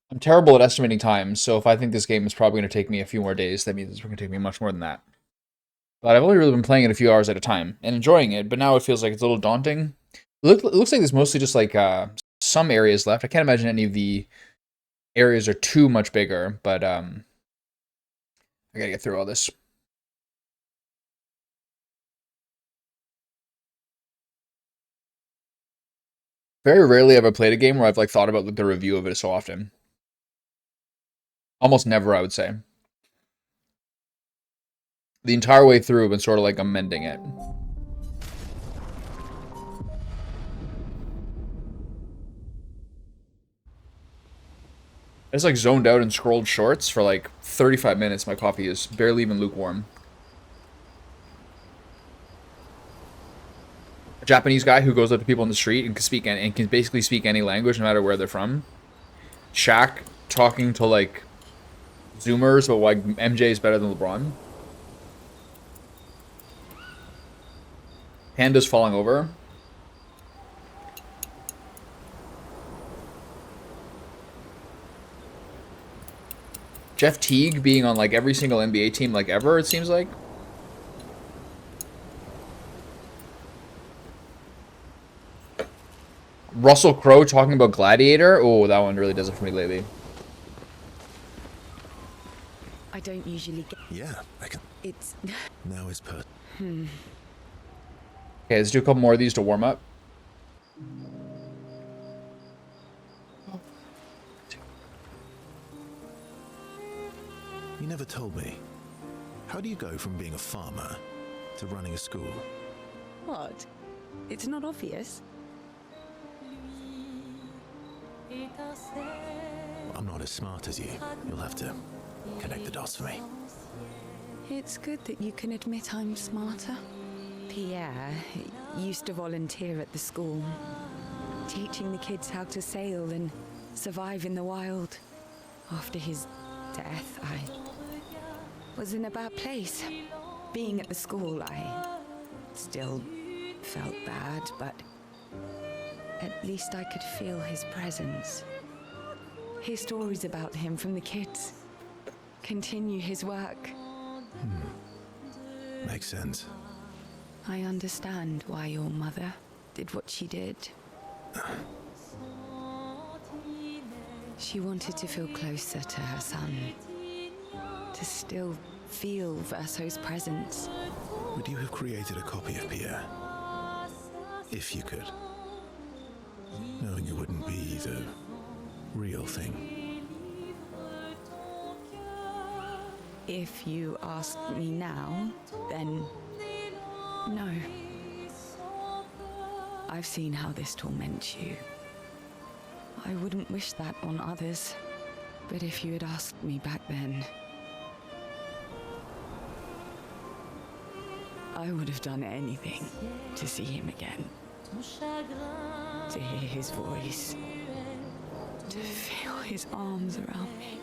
I'm terrible at estimating time, so if I think this game is probably going to take me a few more days, that means it's going to take me much more than that. But I've only really been playing it a few hours at a time and enjoying it, but now it feels like it's a little daunting. It looks like there's mostly just like some areas left. I can't imagine any of the areas are too much bigger, but I gotta get through all this. Very rarely have I played a game where I've like thought about like, the review of it so often. Almost never, I would say. The entire way through, I've been sort of like amending it. I just like zoned out and scrolled shorts for like 35 minutes. My coffee is barely even lukewarm. A Japanese guy who goes up to people in the street and can basically speak any language no matter where they're from. Shaq talking to like Zoomers about why MJ is better than LeBron. Pandas falling over. Jeff Teague being on like every single NBA team like ever, it seems like. Russell Crowe talking about Gladiator. Oh, that one really does it for me lately. I don't usually get. Yeah, I can. It's. Now it's per. Okay, let's do a couple more of these to warm up. You never told me. How do you go from being a farmer to running a school? What? It's not obvious. I'm not as smart as you. You'll have to connect the dots for me. It's good that you can admit I'm smarter. Pierre used to volunteer at the school, teaching the kids how to sail and survive in the wild. After his death, I was in a bad place. Being at the school, I still felt bad, but at least I could feel his presence. Hear stories about him from the kids. Continue his work. Makes sense. I understand why your mother did what she did. She wanted to feel closer to her son. To still feel Verso's presence. Would you have created a copy of Pierre? If you could. Knowing it wouldn't be the real thing. If you ask me now, then no. I've seen how this torments you. I wouldn't wish that on others. But if you had asked me back then, I would have done anything to see him again. To hear his voice. To feel his arms around me.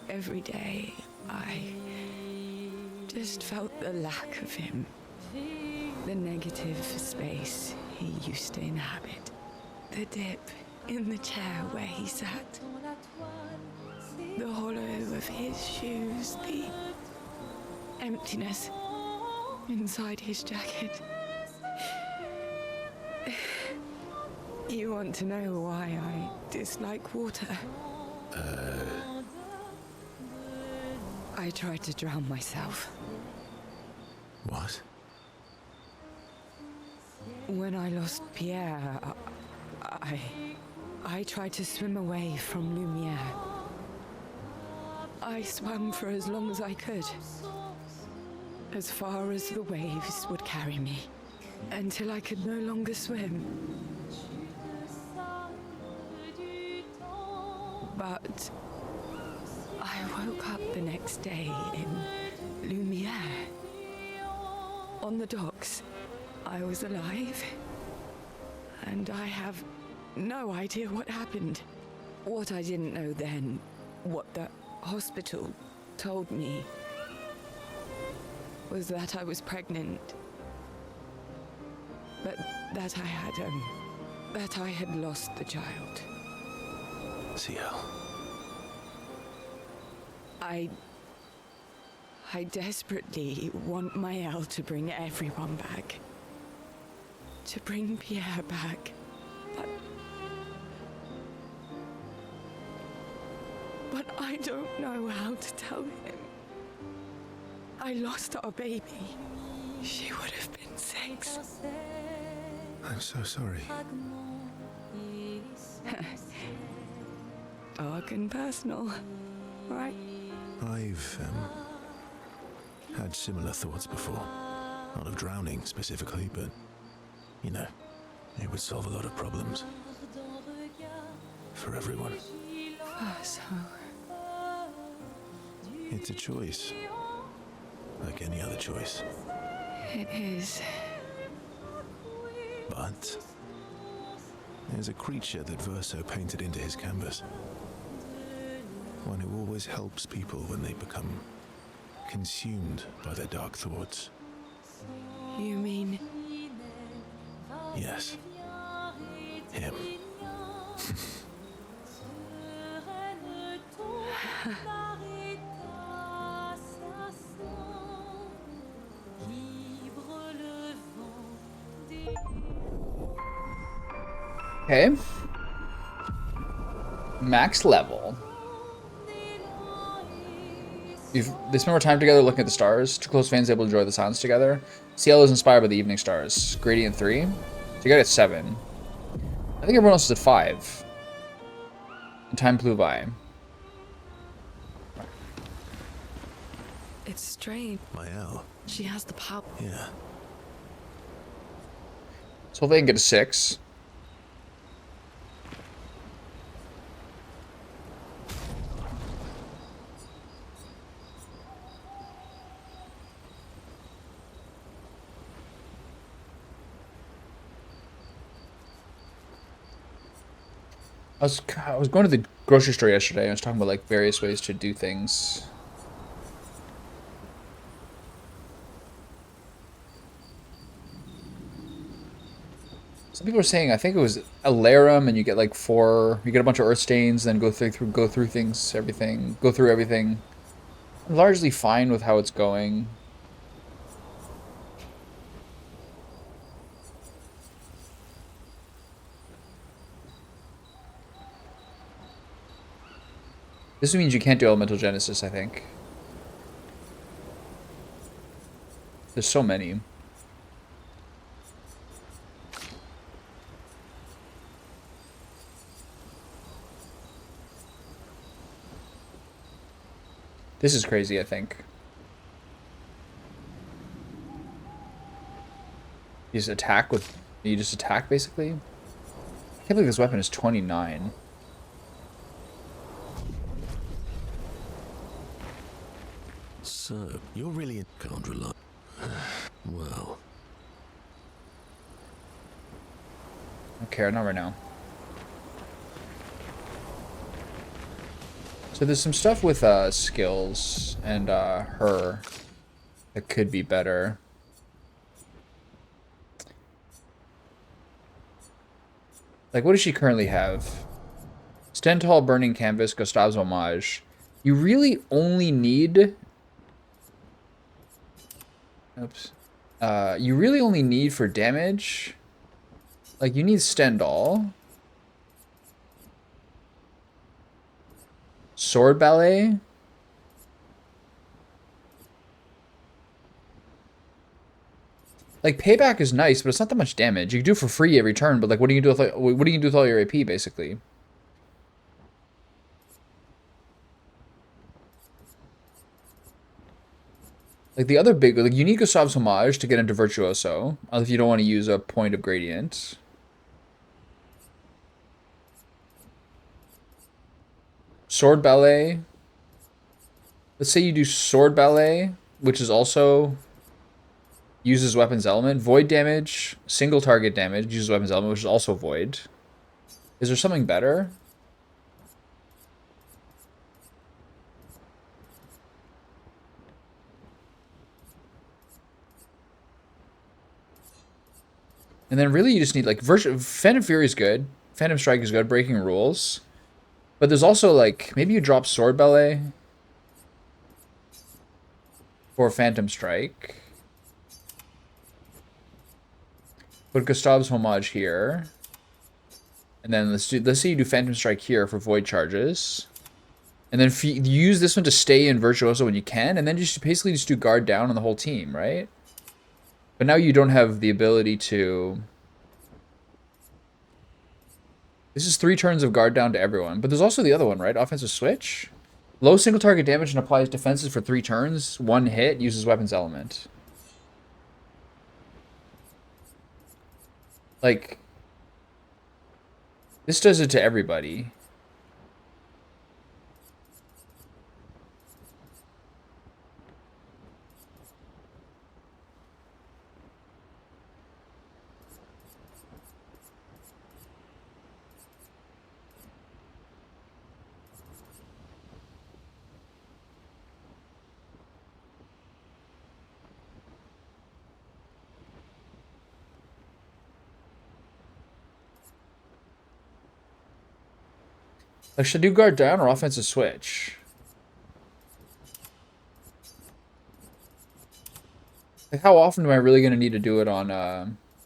Every day, I just felt the lack of him. The negative space he used to inhabit. The dip in the chair where he sat. The hollow of his shoes. The emptiness inside his jacket. You want to know why I dislike water? I tried to drown myself. What? When I lost Pierre, I tried to swim away from Lumiere. I swam for as long as I could. As far as the waves would carry me. Until I could no longer swim. But I woke up the next day in Lumiere. On the docks. I was alive. And I have no idea what happened. What I didn't know then, what the hospital told me, was that I was pregnant. But that I had lost the child. CL. I desperately want Maëlle to bring everyone back. To bring Pierre back. But I don't know how to tell him. I lost our baby. She would have been 6. I'm so sorry. Dark and personal, right? I've had similar thoughts before. Not of drowning specifically, but, you know, it would solve a lot of problems. For everyone. So... It's a choice. Like any other choice. It is. But there's a creature that Verso painted into his canvas. One who always helps people when they become consumed by their dark thoughts. You mean... Yes. Him. Okay. Max level. They spend more time together looking at the stars. Two close fans able to enjoy the silence together. Cielo is inspired by the evening stars. Gradient 3. So you got it at 7. I think everyone else is at 5. And time flew by. It's strange. Maëlle. She has the power. Yeah. So hopefully I can get a 6. I was going to the grocery store yesterday. I was talking about like various ways to do things. Some people are saying I think it was Alarum, and you get like 4. You get a bunch of earth stains, then go through things, everything. Go through everything. I'm largely fine with how it's going. This means you can't do Elemental Genesis, I think. There's so many. This is crazy, I think. You just attack with... You just attack, basically? I can't believe this weapon is 29. So, you're really... Can't rely... Well... I don't care, not right now. So there's some stuff with skills and her that could be better. Like, what does she currently have? Stand Tall, Burning Canvas, Gustave's Homage. You really only need... Oops. You really only need for damage... Like, you need Stendhal. Sword Ballet. Like, Payback is nice, but it's not that much damage. You can do it for free every turn, but like, what do you do with what do you do with all your AP, basically? Like, the other big, like, you need Gustave's Homage to get into Virtuoso, if you don't want to use a point of Gradient. Sword Ballet. Let's say you do Sword Ballet, which is also uses weapons element. Void damage, single target damage, uses weapons element, which is also void. Is there something better? And then really you just need like Phantom Fury is good. Phantom Strike is good. Breaking Rules. But there's also like maybe you drop Sword Ballet. for Phantom Strike. Put Gustav's Homage here. And then let's say you do Phantom Strike here for Void charges. And then if you use this one to stay in Virtuoso when you can, and then just basically just do guard down on the whole team, right? But now you don't have the ability to... This is 3 turns of guard down to everyone. But there's also the other one, right? Offensive switch. Low single target damage and applies defenses for 3 turns. 1 hit, uses weapons element. Like... This does it to everybody. Like, should I do guard down or offensive switch? Like, how often am I really going to need to do it on,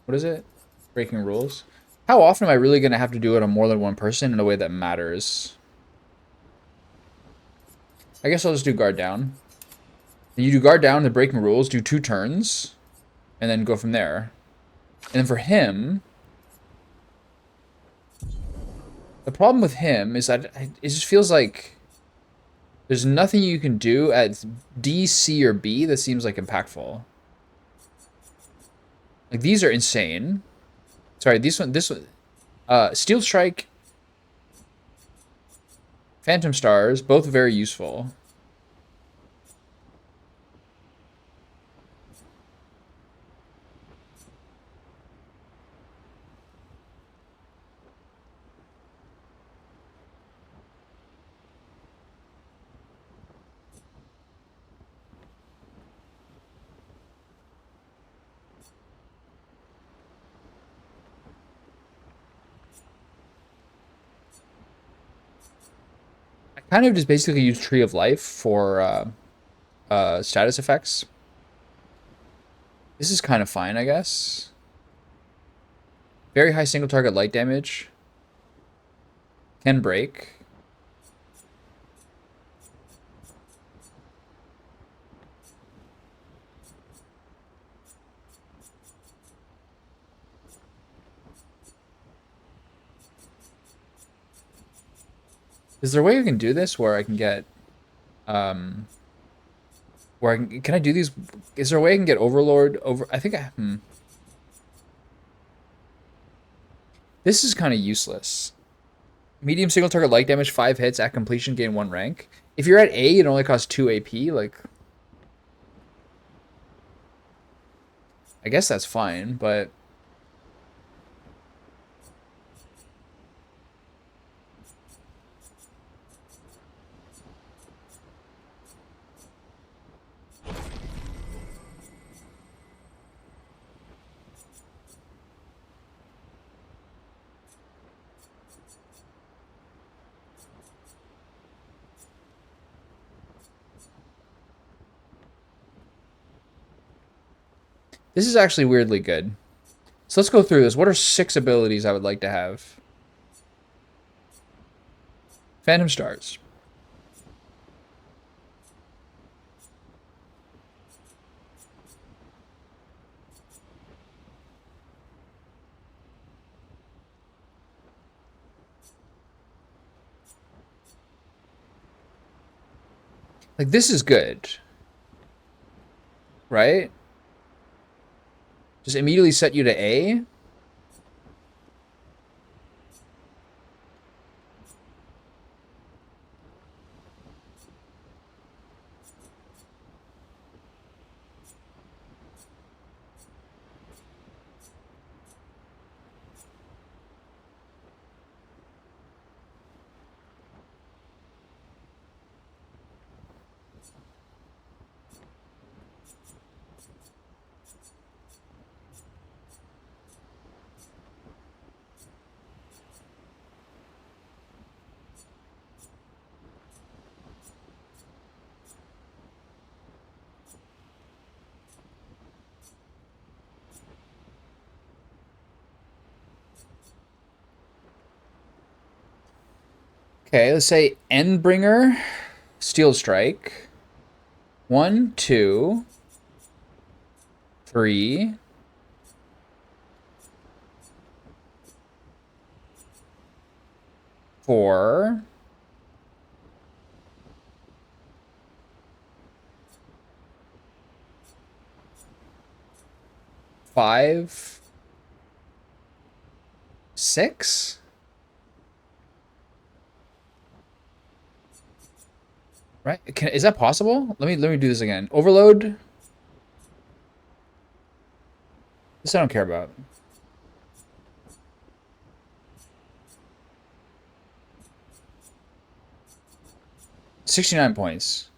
what is it? Breaking rules? How often am I really going to have to do it on more than one person in a way that matters? I guess I'll just do guard down. And you do guard down, the breaking rules, do 2 turns, and then go from there. And then for him... The problem with him is that it just feels like there's nothing you can do at D, C, or B that seems like impactful. Like, these are insane. Sorry, this one, Steel Strike, Phantom Stars, both very useful. Kind of just basically use Tree of Life for status effects. This is kind of fine, I guess. Very high single target light damage. Can break. Is there a way I can do this where I can get, where can I do these? Is there a way I can get Overlord over? I think This is kind of useless. Medium single target light damage, 5 hits at completion, gain 1 rank. If you're at A, it only costs 2 AP. Like, I guess that's fine, but. This is actually weirdly good. So let's go through this. What are 6 abilities I would like to have? Phantom Stars. Like, this is good. Right? Just immediately set you to A. Okay, let's say Endbringer, Steel Strike. 1, 2, 3, 4, 5, 6. Right? Is that possible? Let me do this again. Overload. This I don't care about. $69 points.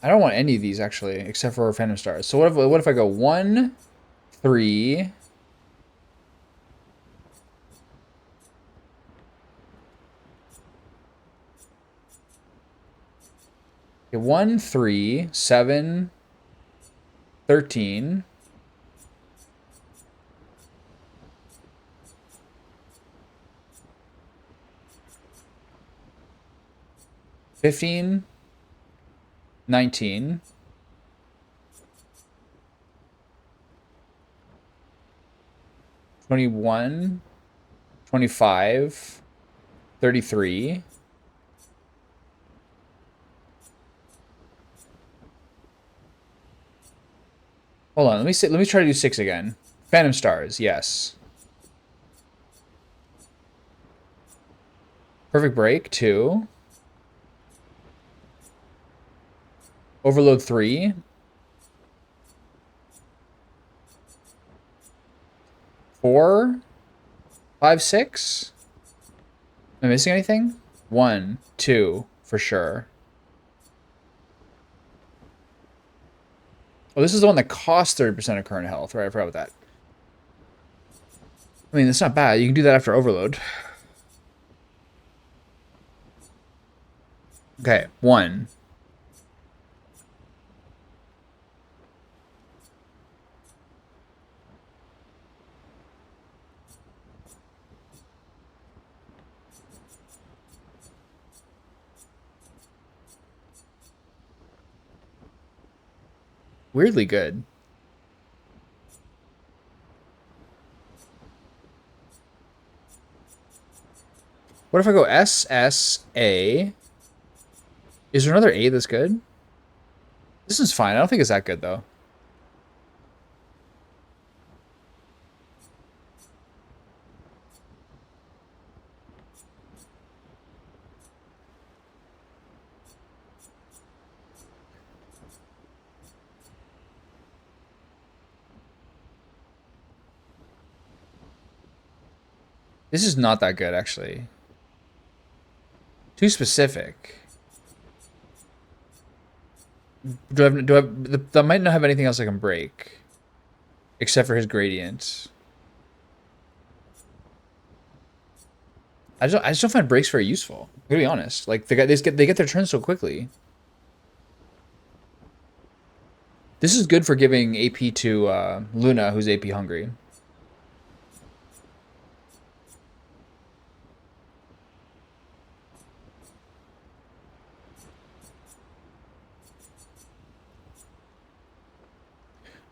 I don't want any of these actually, except for Phantom Stars. So what if I go 1, 3, 1, 3, 7, 13, 15, 19, 21, 25, 33. Hold on, let me try to do 6 again. Phantom Stars, yes. Perfect Break, 2. Overload, 3. 4, 5, 6. Am I missing anything? 1, 2, for sure. Oh, this is the one that costs 30% of current health, right? I forgot about that. I mean, it's not bad. You can do that after Overload. Okay, 1. Weirdly good. What if I go S, S, A? Is there another A that's good? This is fine. I don't think it's that good, though. This is not that good, actually. Too specific. That might not have anything else I can break. Except for his gradient. I just don't find breaks very useful. I'm gonna be honest. Like they get their turn so quickly. This is good for giving AP to Luna, who's AP hungry.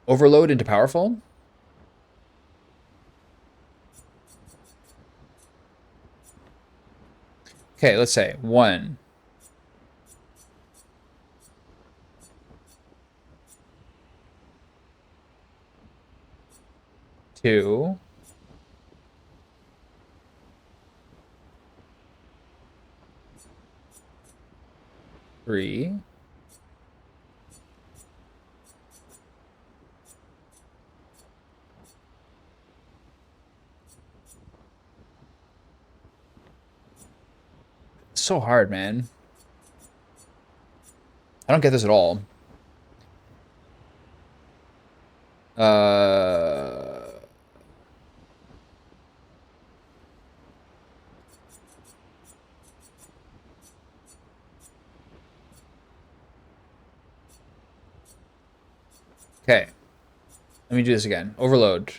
Overload into powerful. Okay, let's say 1, 2, 3, 4. So hard, man. I don't get this at all. Okay. Let me do this again. Overload.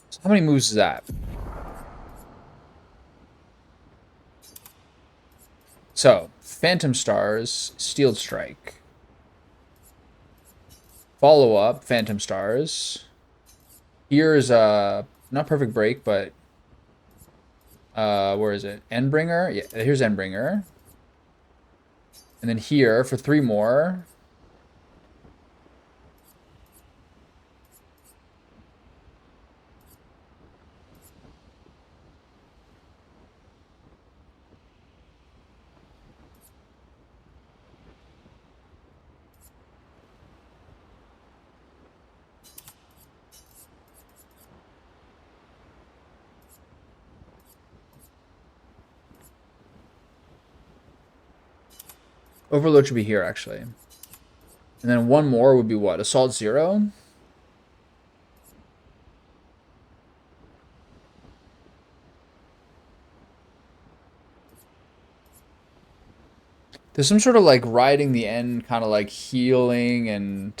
So how many moves is that? So, Phantom Stars, Steel Strike. Follow up, Phantom Stars. Here's not Perfect Break, but where is it? Endbringer? Yeah, here's Endbringer. And then here for 3 more. Overload should be here, actually. And then 1 more would be what? Assault 0? There's some sort of like riding the end, kind of like healing and...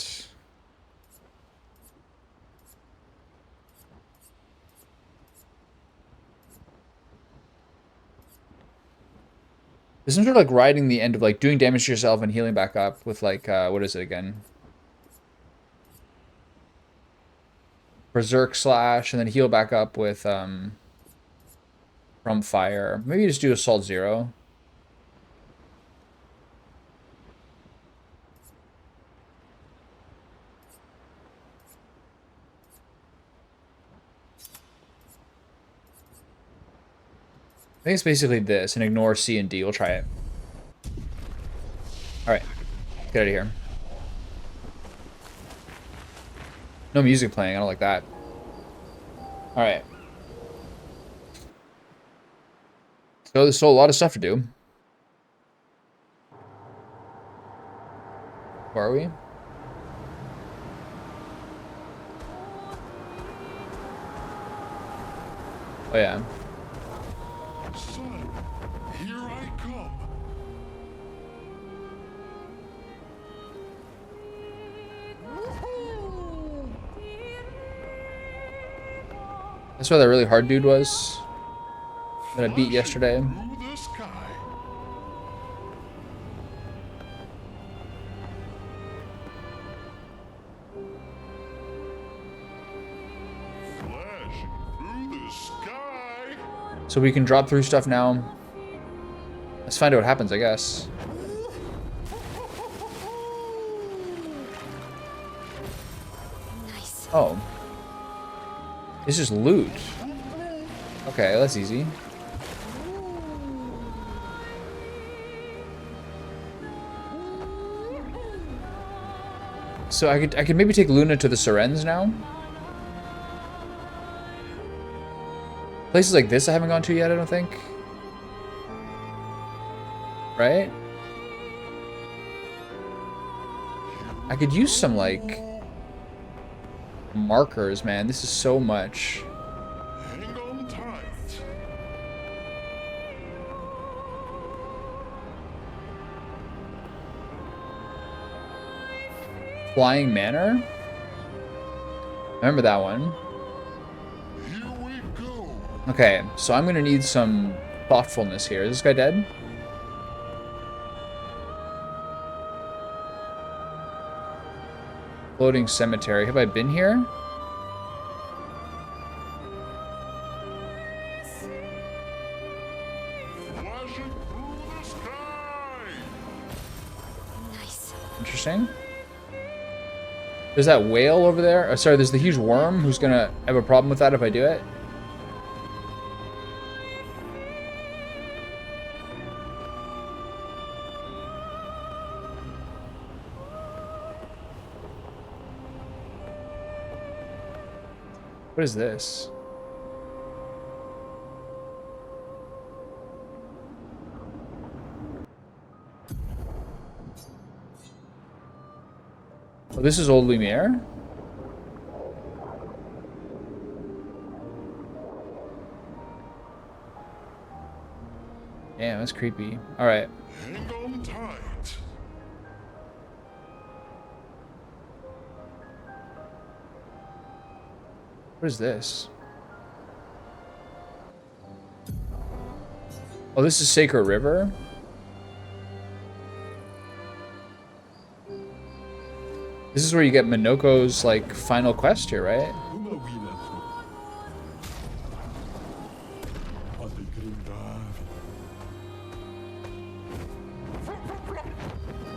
There's some sort of like riding the end of like doing damage to yourself and healing back up with like, what is it again? Berserk Slash and then heal back up with from fire. Maybe just do Assault 0. I think it's basically this, and ignore C and D. We'll try it. Alright. Get out of here. No music playing. I don't like that. Alright. So there's still a lot of stuff to do. Where are we? Oh, yeah. Son, here I come. That's where that really hard dude was that I beat yesterday. Through the sky. Flashing through the sky. So we can drop through stuff now. Let's find out what happens, I guess. Nice. Oh. It's just loot. Okay, that's easy. So I could maybe take Luna to the Sirens now. Places like this I haven't gone to yet, I don't think. Right? I could use some, like, markers, man. This is so much. Hang on tight. Flying Manor? Remember that one. Here we go. Okay, so I'm gonna need some thoughtfulness here. Is this guy dead? Floating cemetery. Have I been here? Flashing through the sky. Nice. Interesting. There's that whale over there. Oh, sorry, there's the huge worm who's gonna have a problem with that if I do it. What is this? Oh, this is Old Lumiere? Damn, that's creepy. Alright. Hang on tight. What is this? Oh, this is Sacred River? This is where you get Minoko's, like, final quest here, right?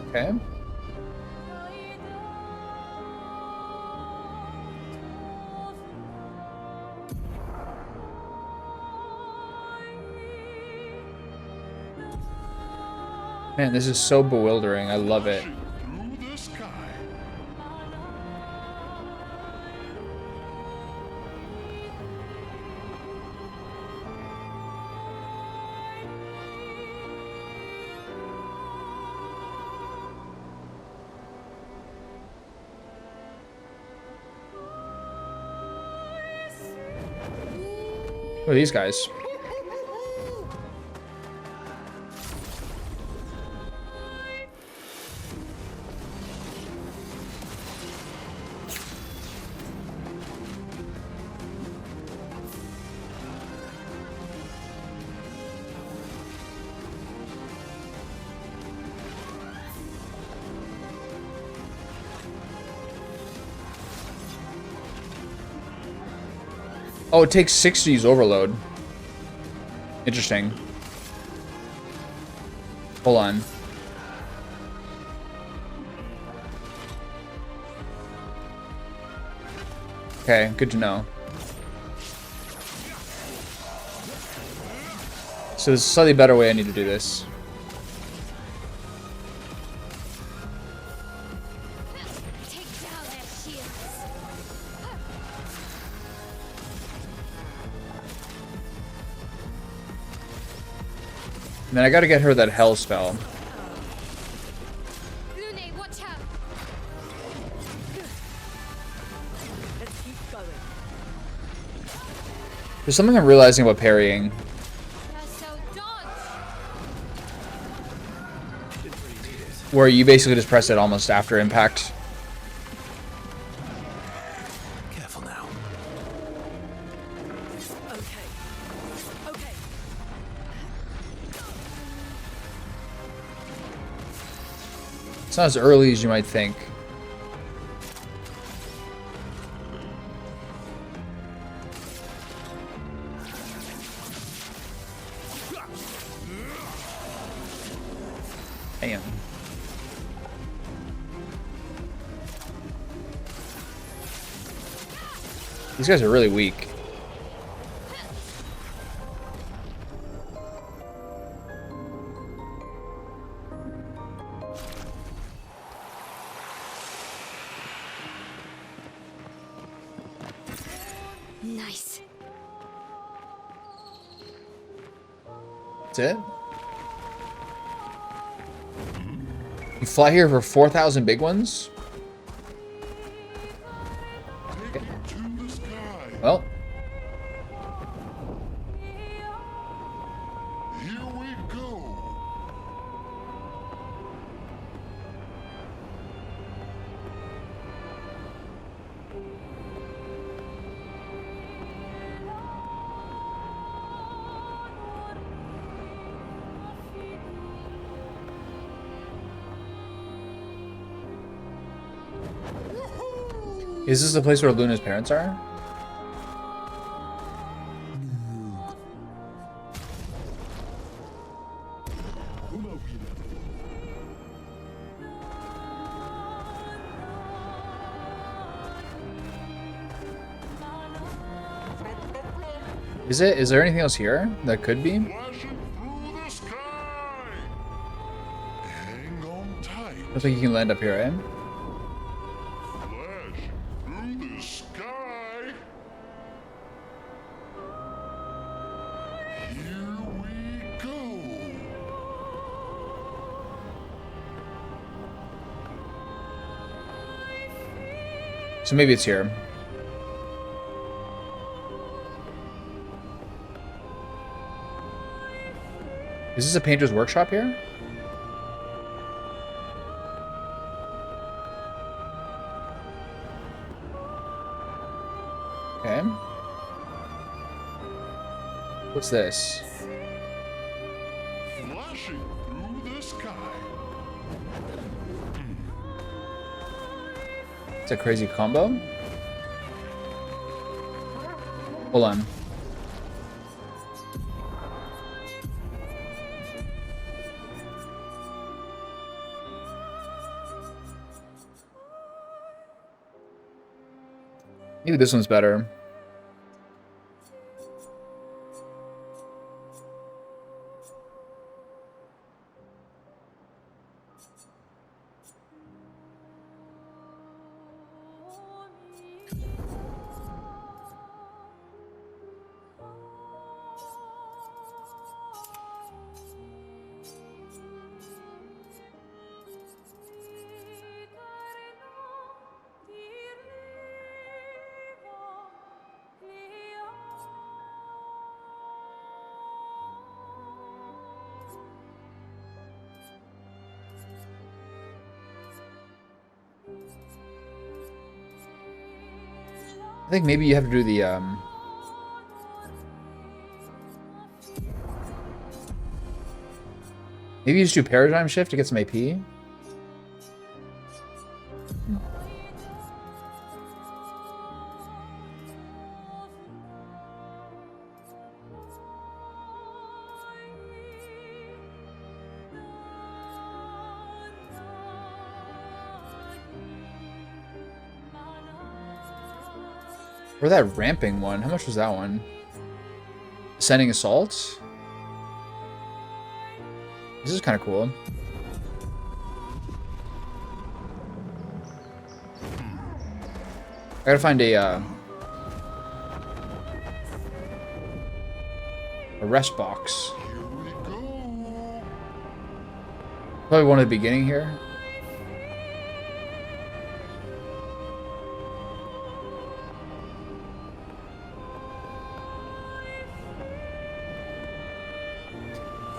Okay. Man, this is so bewildering. I love it. Flashing through the sky. Who are these guys? Oh, it takes 6 to use Overload. Interesting. Hold on. Okay, good to know. So there's a slightly better way I need to do this. Take down their shields. And then I gotta get her that hell spell. Lune, watch out. Let's keep going. There's something I'm realizing about parrying. You're so dodge. Where you basically just press it almost after impact. Careful now. Okay. Okay. It's not as early as you might think. Damn. These guys are really weak. Nice. That's it? You fly here for 4,000 big ones? Take it to the sky. Well, Here we go. is this the place where Luna's parents are? Is it? Is there anything else here that could be? Flashing through the sky. Hang on tight. Looks like you can land up here, eh? Flash through the sky. Here we go. So maybe it's here. Is this a painter's workshop here? Okay. What's this? Flashing through the sky. It's a crazy combo. Hold on. Maybe this one's better. I think maybe you have to do the maybe you just do paradigm shift to get some AP. Or that ramping one. How much was that one? Ascending Assault? This is kind of cool. I gotta find a rest box. Here we go. Probably one at the beginning here.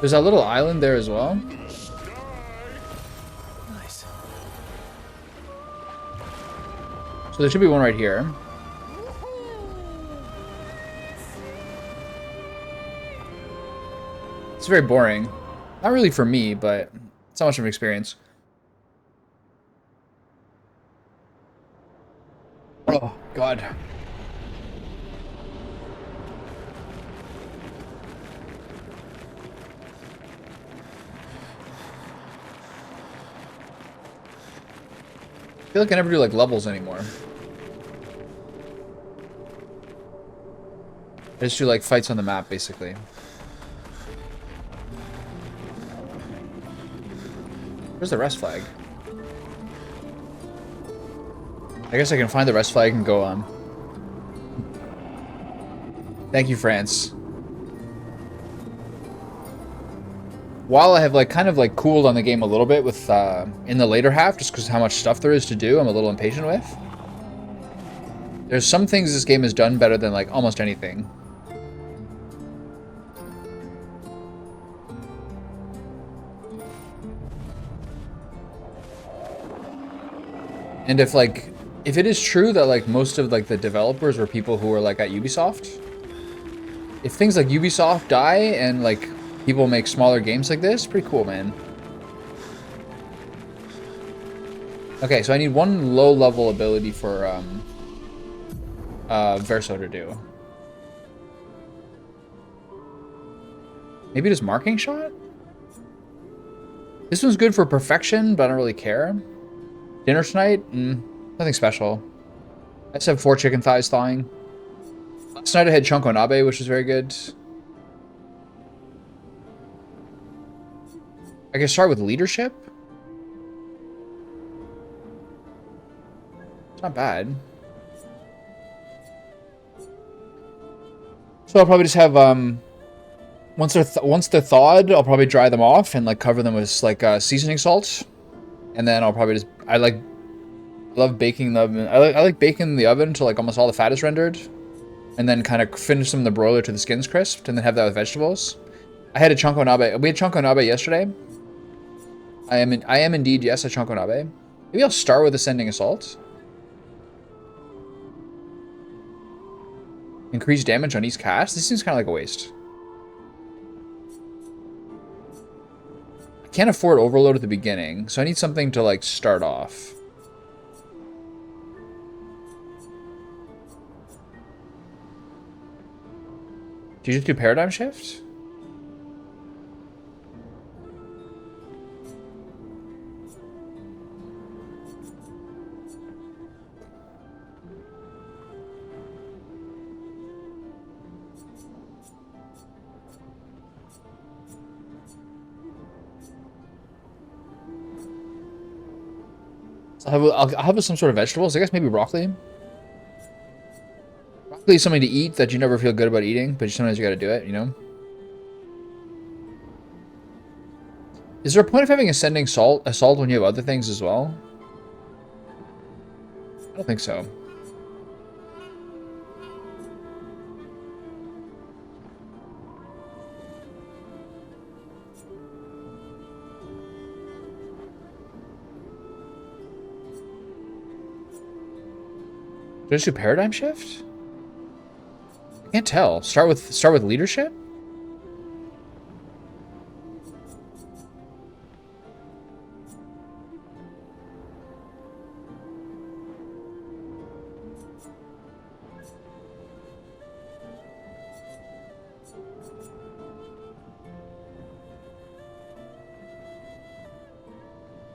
There's that little island there as well. Nice. So there should be one right here. It's very boring. Not really for me, but it's not much of an experience. Oh, God. I feel like I never do like levels anymore. I just do like fights on the map, basically. Where's the rest flag? I guess I can find the rest flag and go on. Thank you, France. while I have like kind of like cooled on the game a little bit with in the later half, just because how much stuff there is to do, I'm a little impatient with. There's some things this game has done better than like almost anything. And if it is true that like most of like the developers were people who were like at Ubisoft, if things like Ubisoft die and like people make smaller games like this, pretty cool, man. Okay, so I need one low level ability for Verso to do. Maybe just marking shot? This one's good for perfection, but I don't really care. Dinner tonight? Nothing special. I just have 4 chicken thighs thawing. Last night I had Chunko Nabe, which was very good. I can start with leadership. It's not bad. So I'll probably just have once they're thawed, I'll probably dry them off and like cover them with like seasoning salt, and then I'll probably just I love baking the oven. I like baking the oven until like almost all the fat is rendered, and then kind of finish them in the broiler to the skin's crisped, and then have that with vegetables. I had a Chunko Nabe. We had Chunko Nabe yesterday. I am indeed, yes, a Chunko Nabe. Maybe I'll start with Ascending Assault. Increase damage on each cast? This seems kind of like a waste. I can't afford Overload at the beginning, so I need something to like start off. Do you just do Paradigm Shift? So I'll have some sort of vegetables. I guess maybe broccoli. Broccoli is something to eat that you never feel good about eating, but sometimes you gotta do it, you know? Is there a point of having Ascending Assault when you have other things as well? I don't think so. Did I just do Paradigm Shift? I can't tell. Start with leadership?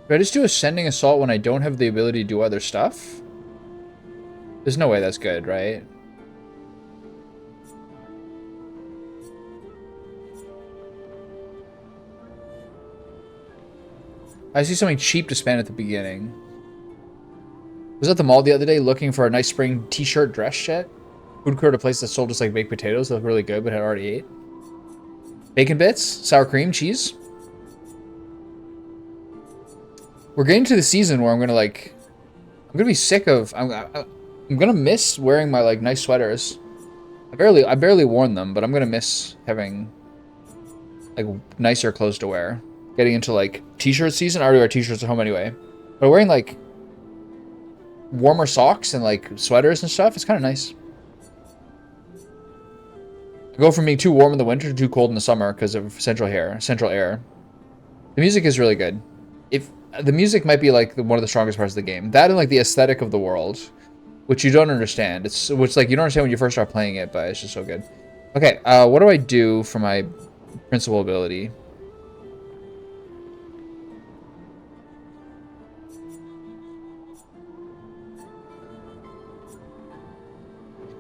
Do I just do Ascending Assault when I don't have the ability to do other stuff? There's no way that's good, right? I see something cheap to spend at the beginning. Was at the mall the other day looking for a nice spring t-shirt dress shit. Food court, a place that sold just like baked potatoes that looked really good but had already ate. Bacon bits, sour cream, cheese. We're getting to the season where I'm gonna be sick of. I'm gonna miss wearing my like nice sweaters. I barely worn them, but I'm gonna miss having like nicer clothes to wear. Getting into like t-shirt season. I already wear t-shirts at home anyway, but wearing like warmer socks and like sweaters and stuff, it's kind of nice. I go from being too warm in the winter to too cold in the summer because of central air. The music is really good. If the music might be like one of the strongest parts of the game, that and like the aesthetic of the world, which you don't understand. Which like you don't understand when you first start playing it, but it's just so good. Okay, what do I do for my principal ability?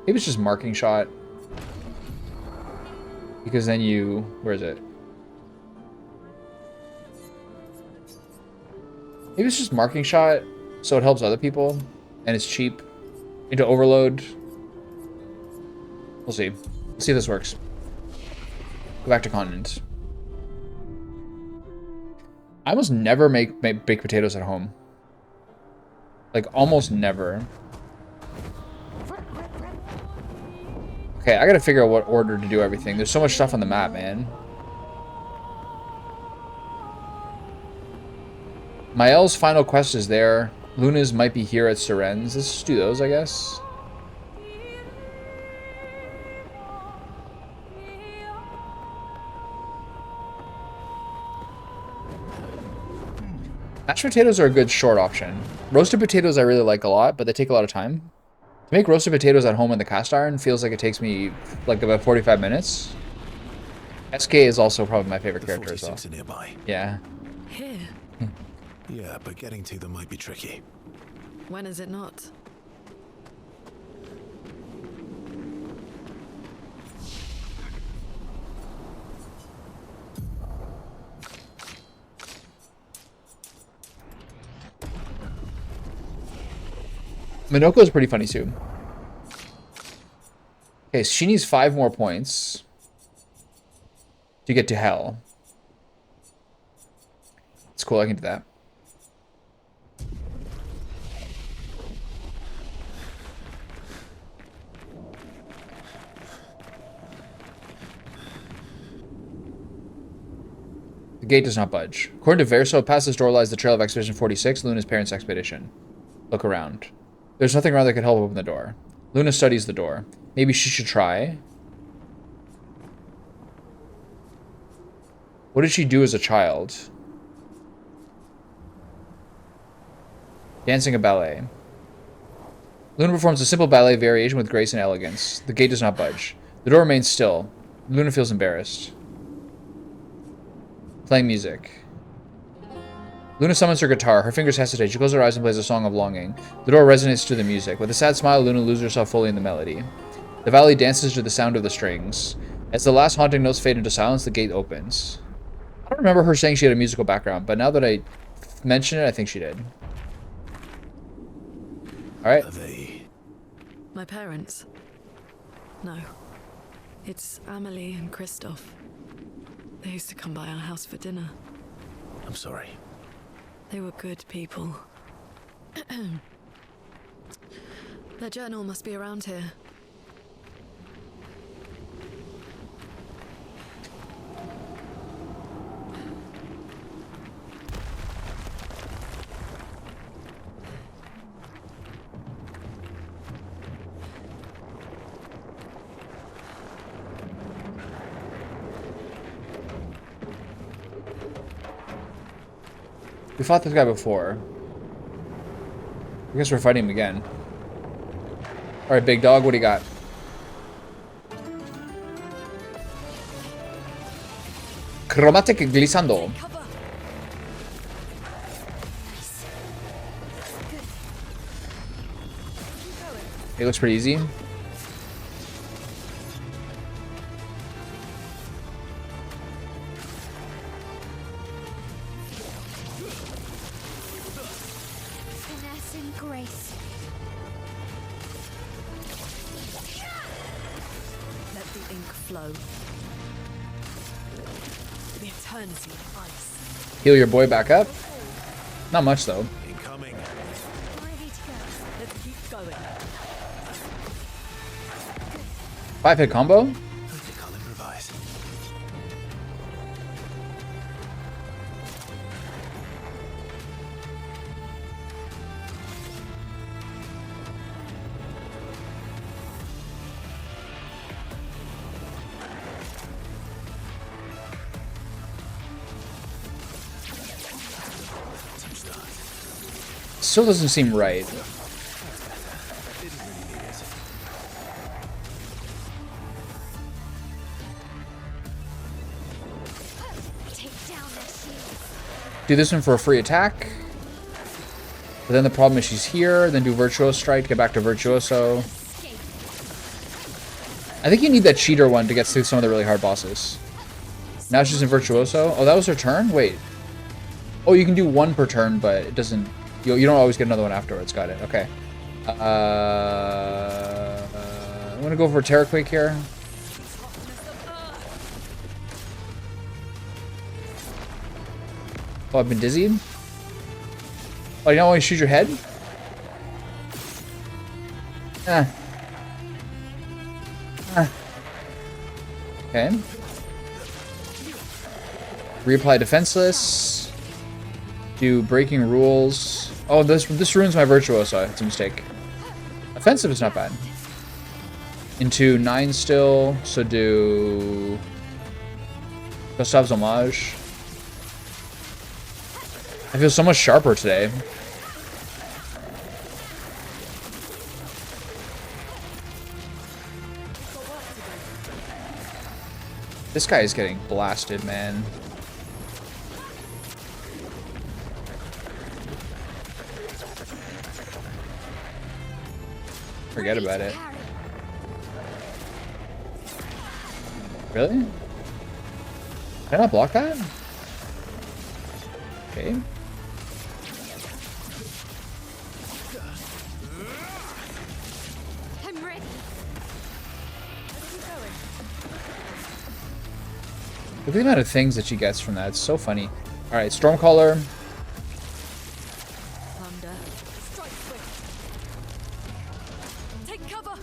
Maybe it's just marking shot. Because then you... Where is it? Maybe it's just marking shot, so it helps other people, and it's cheap. Into overload. We'll see. We'll see if this works. Go back to continents. I almost never make baked potatoes at home. Like, almost never. Okay, I gotta figure out what order to do everything. There's so much stuff on the map, man. Mael's final quest is there. Luna's might be here at Seren's. Let's just do those, I guess. Mashed potatoes are a good short option. Roasted potatoes I really like a lot, but they take a lot of time. To make roasted potatoes at home in the cast iron feels like it takes me like about 45 minutes. SK is also probably my favorite character as well. Are nearby. Yeah. Here. Yeah, but getting to them might be tricky. When is it not? Minoko is pretty funny too. Okay, so she needs 5 more points to get to hell. It's cool, I can do that. The gate does not budge. According to Verso, past this door lies the trail of Expedition 46, Luna's parents' expedition. Look around. There's nothing around that could help open the door. Luna studies the door. Maybe she should try. What did she do as a child? Dancing a ballet. Luna performs a simple ballet variation with grace and elegance. The gate does not budge. The door remains still. Luna feels embarrassed. Playing music. Luna summons her guitar. Her fingers hesitate. She closes her eyes and plays a song of longing. The door resonates to the music. With a sad smile, Luna loses herself fully in the melody. The valley dances to the sound of the strings. As the last haunting notes fade into silence, the gate opens. I don't remember her saying she had a musical background, but now that I mention it, I think she did. Alright. Are they? My parents? No. It's Amelie and Christoph. They used to come by our house for dinner. I'm sorry. They were good people. Their journal must be around here. We fought this guy before. I guess we're fighting him again. Alright, big dog, what do you got? Chromatic glissando. It looks pretty easy. Finesse and grace. Let the ink flow. The eternity of ice. Heal your boy back up. Not much though. Incoming. Ready to go. Let's keep going. 5-hit combo? I think I'll improvise. Still doesn't seem right. Take down that shield. Do this one for a free attack. But then the problem is she's here. Then do Virtuoso Strike, get back to Virtuoso. Escape. I think you need that cheater one to get through some of the really hard bosses. Now she's in Virtuoso. Oh, that was her turn? Wait. Oh, you can do one per turn, but it doesn't... You don't always get another one afterwards. Got it. Okay. I'm going to go for a Terror Quake here. Oh, I've been dizzied? Oh, you don't want to shoot your head? Ah. Ah. Okay. Reapply defenseless. Do breaking rules. Oh, this ruins my virtuoso. It's a mistake. Offensive is not bad. Into 9 still, so do Gustav's homage. I feel so much sharper today. This guy is getting blasted, man. Forget about it. Really? Did I not block that? Okay. I'm ready. Look at the amount of things that she gets from that. It's so funny. Alright, Stormcaller. Thunder. Strike swift. Take cover.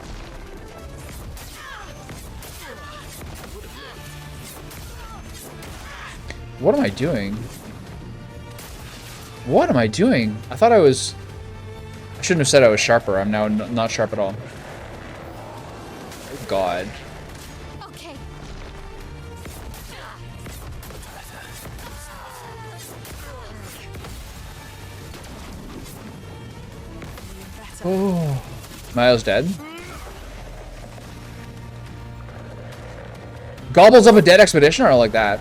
What am I doing? What am I doing? I thought I was... I shouldn't have said I was sharper. I'm now not sharp at all. Oh, God. Okay. Oh. Miles dead. Gobbles up a dead expedition? I don't like that.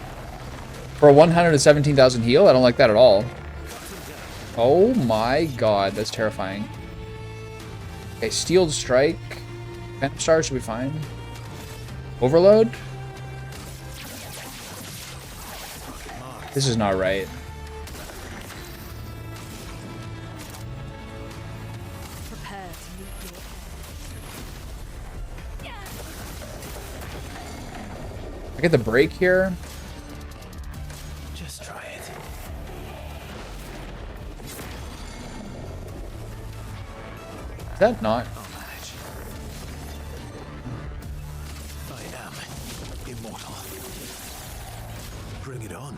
For a 117,000 heal? I don't like that at all. Oh my god, that's terrifying. Okay, Steeled Strike. Phantom Star should be fine. Overload? This is not right. Prepare to meet your end. I get the break here. Just try it. Is that not? I am immortal. Bring it on.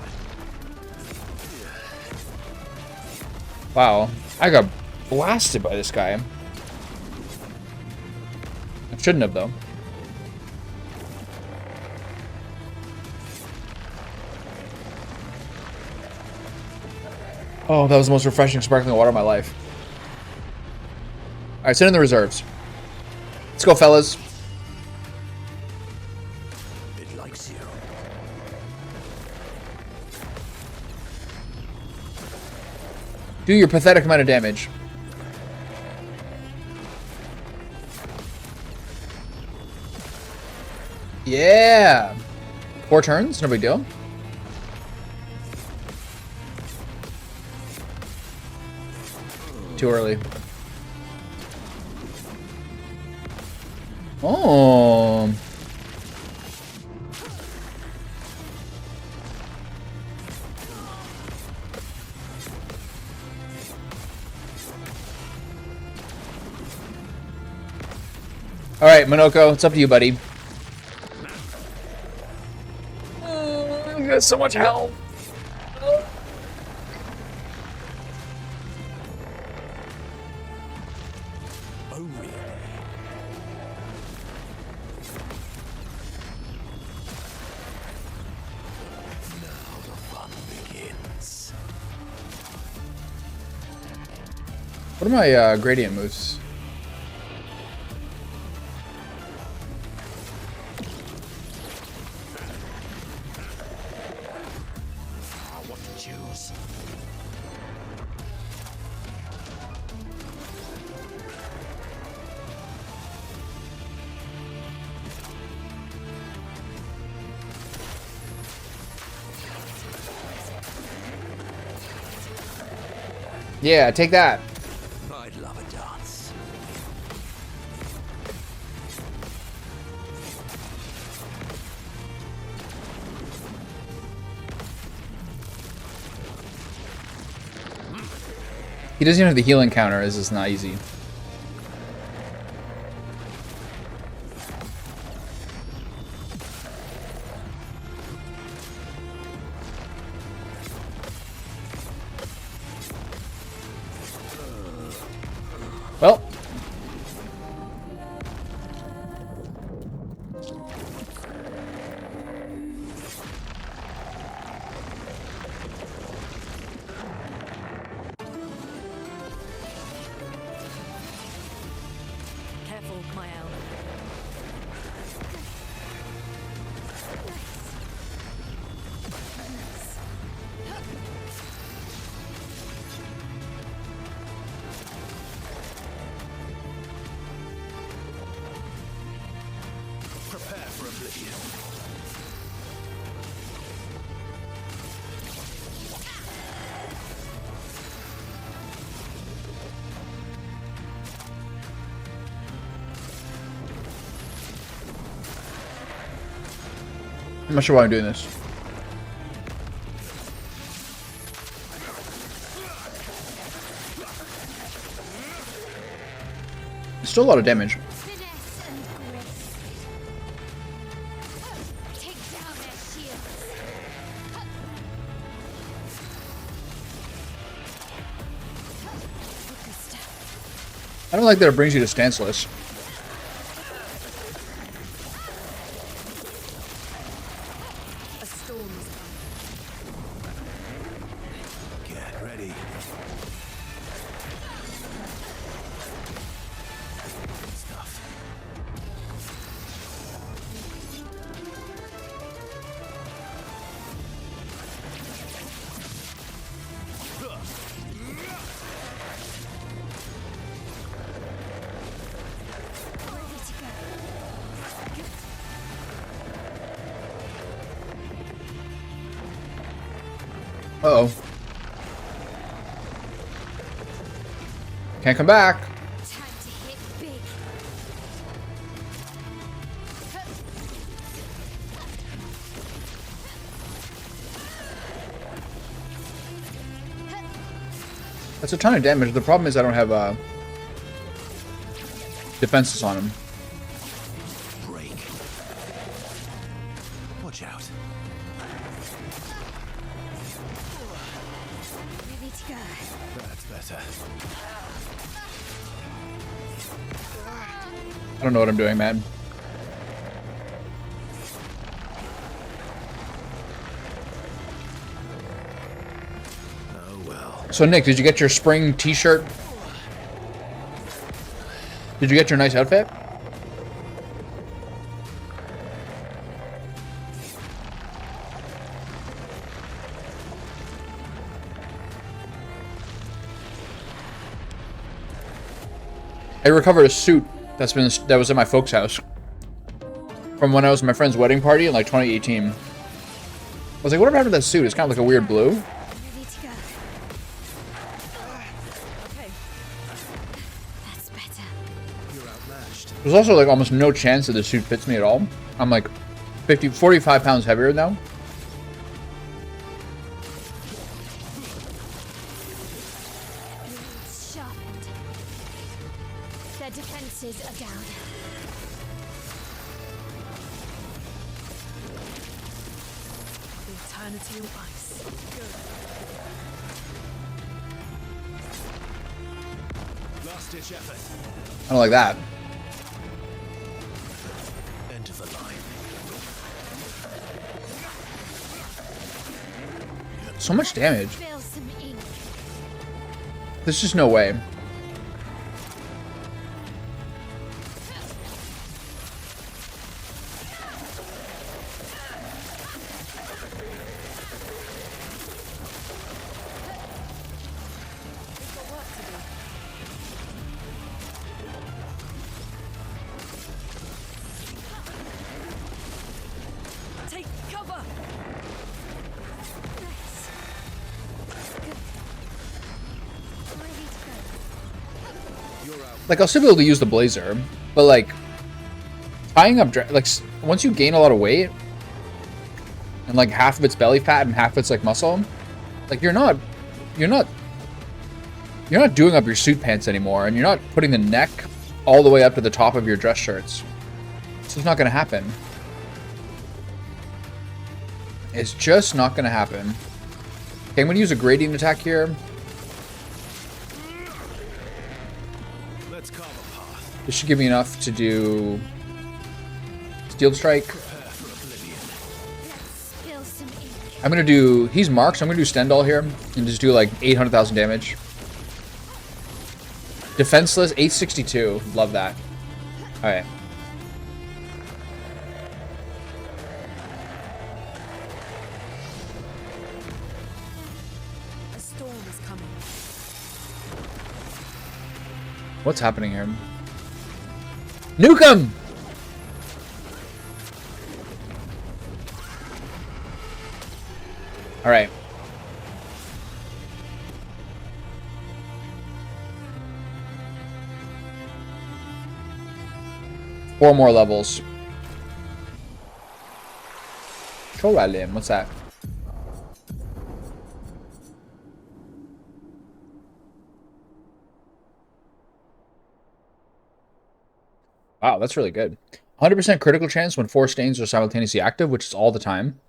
Wow. I got blasted by this guy. I shouldn't have, though. Oh, that was the most refreshing sparkling water of my life. Alright, send in the reserves. Let's go, fellas. It likes you. Do your pathetic amount of damage. Yeah! 4 turns, no big deal. Too early. Oh. All right, Monoko, it's up to you, buddy. You got so much health. Oh, really? Now the fun begins. What are my gradient moves? What to choose? Yeah, take that. I'd love a dance. He doesn't even have the healing counter. This is not easy. Well. Careful, my elf. Prepare for oblivion. I'm not sure why I'm doing this. It's still a lot of damage. Finesse and grace. Take down their shields. I don't like that it brings you to stanceless. A storm is coming. Get ready. Stuff. Ready to go. Uh-oh. Can't come back. Time to hit big. That's a ton of damage. The problem is I don't have defenses on him. Break. Watch out. Ready to go. That's better. I don't know what I'm doing, man. Oh well. So, Nick, did you get your spring t-shirt? Did you get your nice outfit? I recovered a suit that was at my folks' house from when I was at my friend's wedding party in like 2018. I was like, whatever happened to that suit? It's kind of like a weird blue. Ready to go. Okay. That's better. You're outmatched. There's also like almost no chance that the suit fits me at all. I'm like 45 pounds heavier now. Blades sharpened. Their defenses are down. The eternity of ice. Last ditch effort. I don't like that. End of the line. So much damage. Spill some ink. There's just no way. We've got work to do. Take cover! Nice. Good. Ready to go. You're out. Like, I'll still be able to use the blazer, but like tying up once you gain a lot of weight and like half of it's belly fat and half of it's like muscle, like you're not You're not doing up your suit pants anymore, and you're not putting the neck all the way up to the top of your dress shirts. So it's not going to happen. It's just not going to happen. Okay, I'm going to use a gradient attack here. Let's carve a path. This should give me enough to do Steel Strike. Prepare for oblivion. Spill some ink. I'm going to do... He's marked, so I'm going to do Stendhal here. And just do like 800,000 damage. Defenseless, 862. Love that. Alright. A storm is coming. What's happening here? Nuke him! Alright. Four more levels. Choralim, what's that? Wow, that's really good. 100% critical chance when 4 stains are simultaneously active, which is all the time.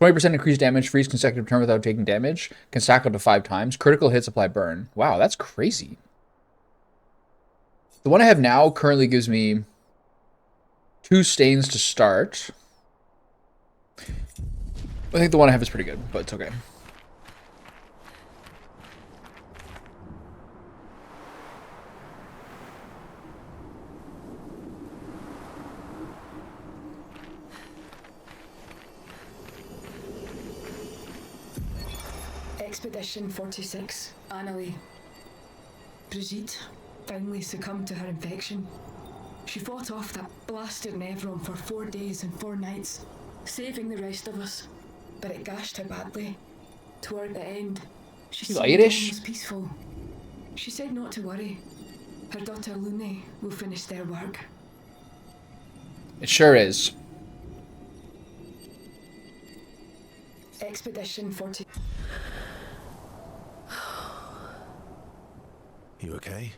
20% increased damage, freeze consecutive turn without taking damage. Can stack up to 5 times. Critical hits apply burn. Wow, that's crazy. The one I have now currently gives me 2 stains to start. I think the one I have is pretty good, but it's okay. Expedition 46, Annalie. Brigitte finally succumbed to her infection. She fought off that blasted Nevron for 4 days and 4 nights, saving the rest of us. But it gashed her badly. Toward the end, she She's seemed Irish? almost peaceful. She said not to worry. Her daughter Lune will finish their work. It sure is. Expedition 40. You okay?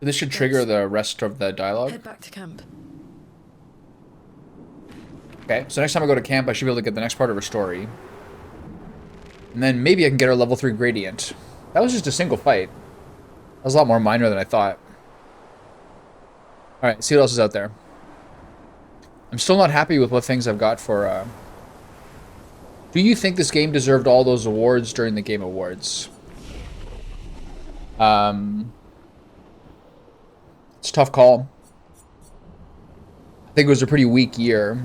This should trigger the rest of the dialogue. Head back to camp. Okay, so next time I go to camp, I should be able to get the next part of her story. And then maybe I can get her level 3 gradient. That was just a single fight. That was a lot more minor than I thought. Alright, see what else is out there. I'm still not happy with what things I've got for... Do you think this game deserved all those awards during the Game Awards? It's a tough call. I think it was a pretty weak year.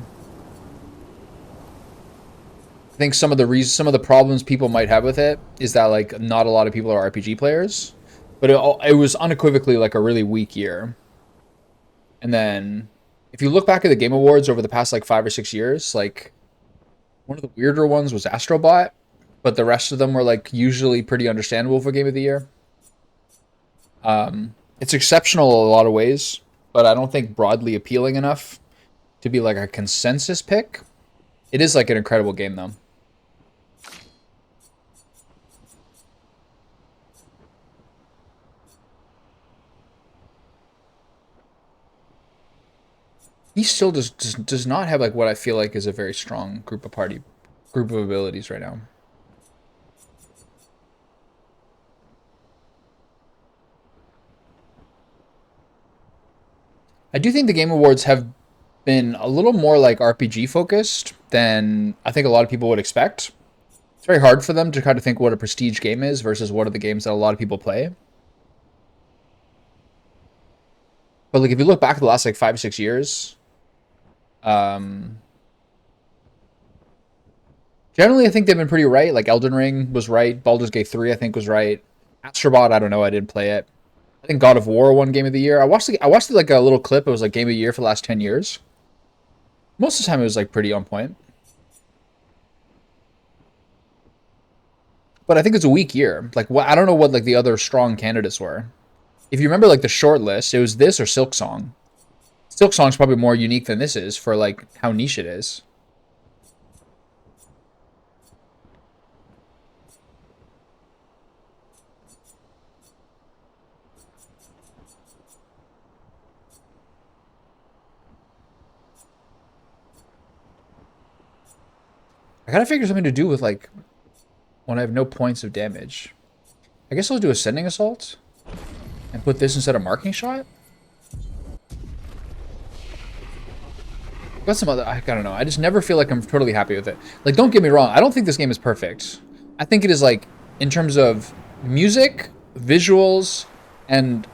I think some of the problems people might have with it is that like not a lot of people are RPG players, but it was unequivocally like a really weak year. And then if you look back at the Game Awards over the past like 5 or 6 years, like one of the weirder ones was Astrobot, but the rest of them were like usually pretty understandable for Game of the Year. It's exceptional in a lot of ways, but I don't think broadly appealing enough to be like a consensus pick. It is like an incredible game though. He still does not have like what I feel like is a very strong group of abilities right now. I do think the Game Awards have been a little more like RPG focused than I think a lot of people would expect. It's very hard for them to kind of think what a prestige game is versus what are the games that a lot of people play. But like if you look back at the last like 5 or 6 years, generally I think they've been pretty right. Like Elden Ring was right, Baldur's Gate 3 I think was right. Astrobot, I don't know, I didn't play it. I think God of War won Game of the Year. I watched like a little clip. It was like Game of the Year for the last 10 years. Most of the time it was like pretty on point. But I think it's a weak year. Like what I don't know what like the other strong candidates were. If you remember like the short list, it was this or Silksong. Silksong's probably more unique than this is for like how niche it is. I gotta figure something to do with, like, when I have no points of damage. I guess I'll do Ascending Assault. And put this instead of Marking Shot? Got some other, I don't know. I just never feel like I'm totally happy with it. Like, don't get me wrong. I don't think this game is perfect. I think it is, like, in terms of music, visuals, and,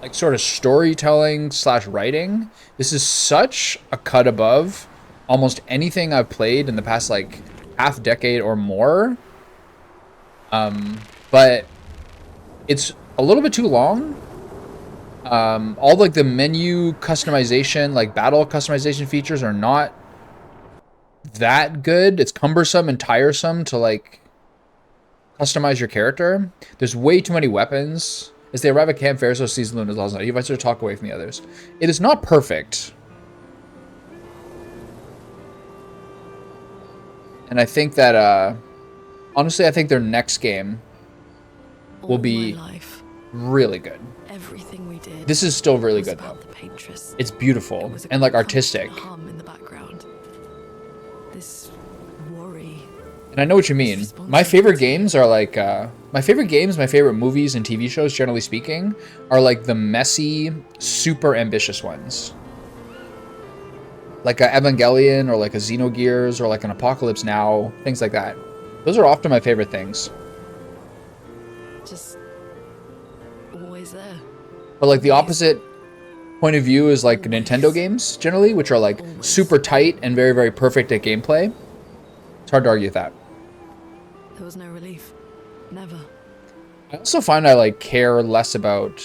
like, sort of storytelling / writing, this is such a cut above almost anything I've played in the past, like, half decade or more. But it's a little bit too long. All like the menu customization, like battle customization features are not that good. It's cumbersome and tiresome to like customize your character. There's way too many weapons. As they arrive at Camp Fair, so sees Luna's last night. He invites her to talk away from the others. It is not perfect. And I think that, honestly, I think their next game will be really good. Everything we did. This is still really good though. It's beautiful and like artistic. In the background. This worry. And I know what you mean. My favorite games are like my favorite movies and TV shows, generally speaking, are like the messy, super ambitious ones. Like a Evangelion or like a Xenogears or like an Apocalypse Now, things like that. Those are often my favorite things. Just always there. But like the opposite point of view is like Nintendo games generally, which are like super tight and very, very perfect at gameplay. It's hard to argue with that. There was no relief. Never. I also find I like care less about...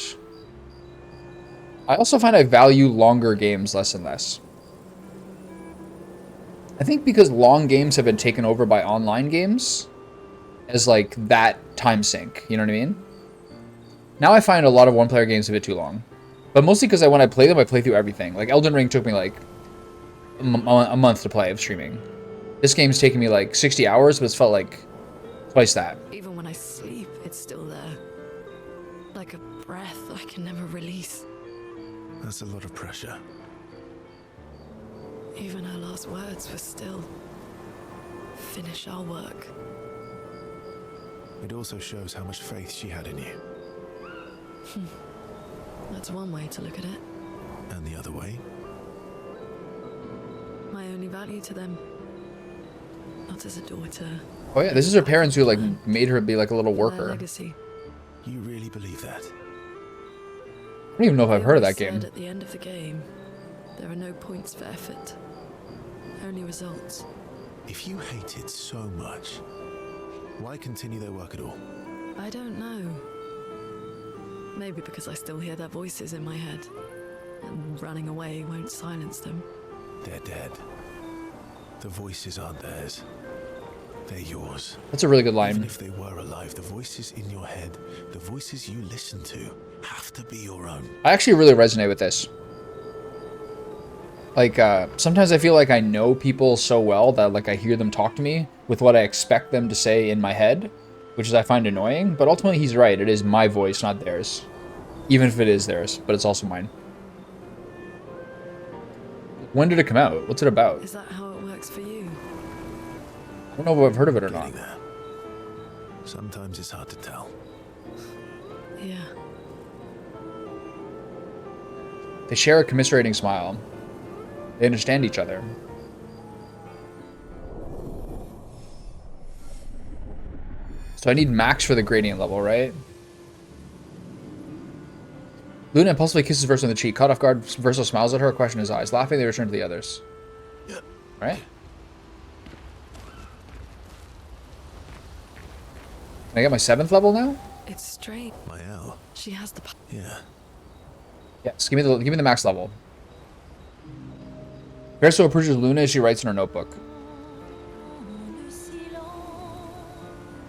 I also find I value longer games less and less. I think because long games have been taken over by online games as like that time sink, you know what I mean? Now I find a lot of one-player games a bit too long. But mostly because when I play them, I play through everything. Like Elden Ring took me like a month to play of streaming. This game's taken me like 60 hours, but it's felt like twice that. Even when I sleep, it's still there. Like a breath I can never release. That's a lot of pressure. Even her last words were still, finish our work. It also shows how much faith she had in you. That's one way to look at it. And the other way? My only value to them. Not as a daughter. Oh yeah, this is her parents who like made her be like a little Their worker. legacy. You really believe that? I don't even know if I've heard of that game. At the end of the game, there are no points for effort. Only results. If you hate it so much, why continue their work at all? I don't know. Maybe because I still hear their voices in my head. And running away won't silence them. They're dead. The voices aren't theirs. They're yours. That's a really good Even line. if they were alive, the voices in your head, the voices you listen to, have to be your own. I actually really resonate with this. Like, sometimes I feel like I know people so well that, like, I hear them talk to me with what I expect them to say in my head, which is I find annoying. But ultimately, he's right. It is my voice, not theirs. Even if it is theirs, but it's also mine. When did it come out? What's it about? Is that how it works for you? I don't know if I've heard of it or not. Getting there. Sometimes it's hard to tell. Yeah. They share a commiserating smile. They understand each other. So I need max for the gradient level, right? Luna impulsively kisses Verso on the cheek. Caught off guard, Verso smiles at her, questioning his eyes. Laughing, they return to the others. Right? Can I get my 7th level now? It's straight. My L. She has the Yeah. Yes, give me the max level. Verso approaches Luna as she writes in her notebook.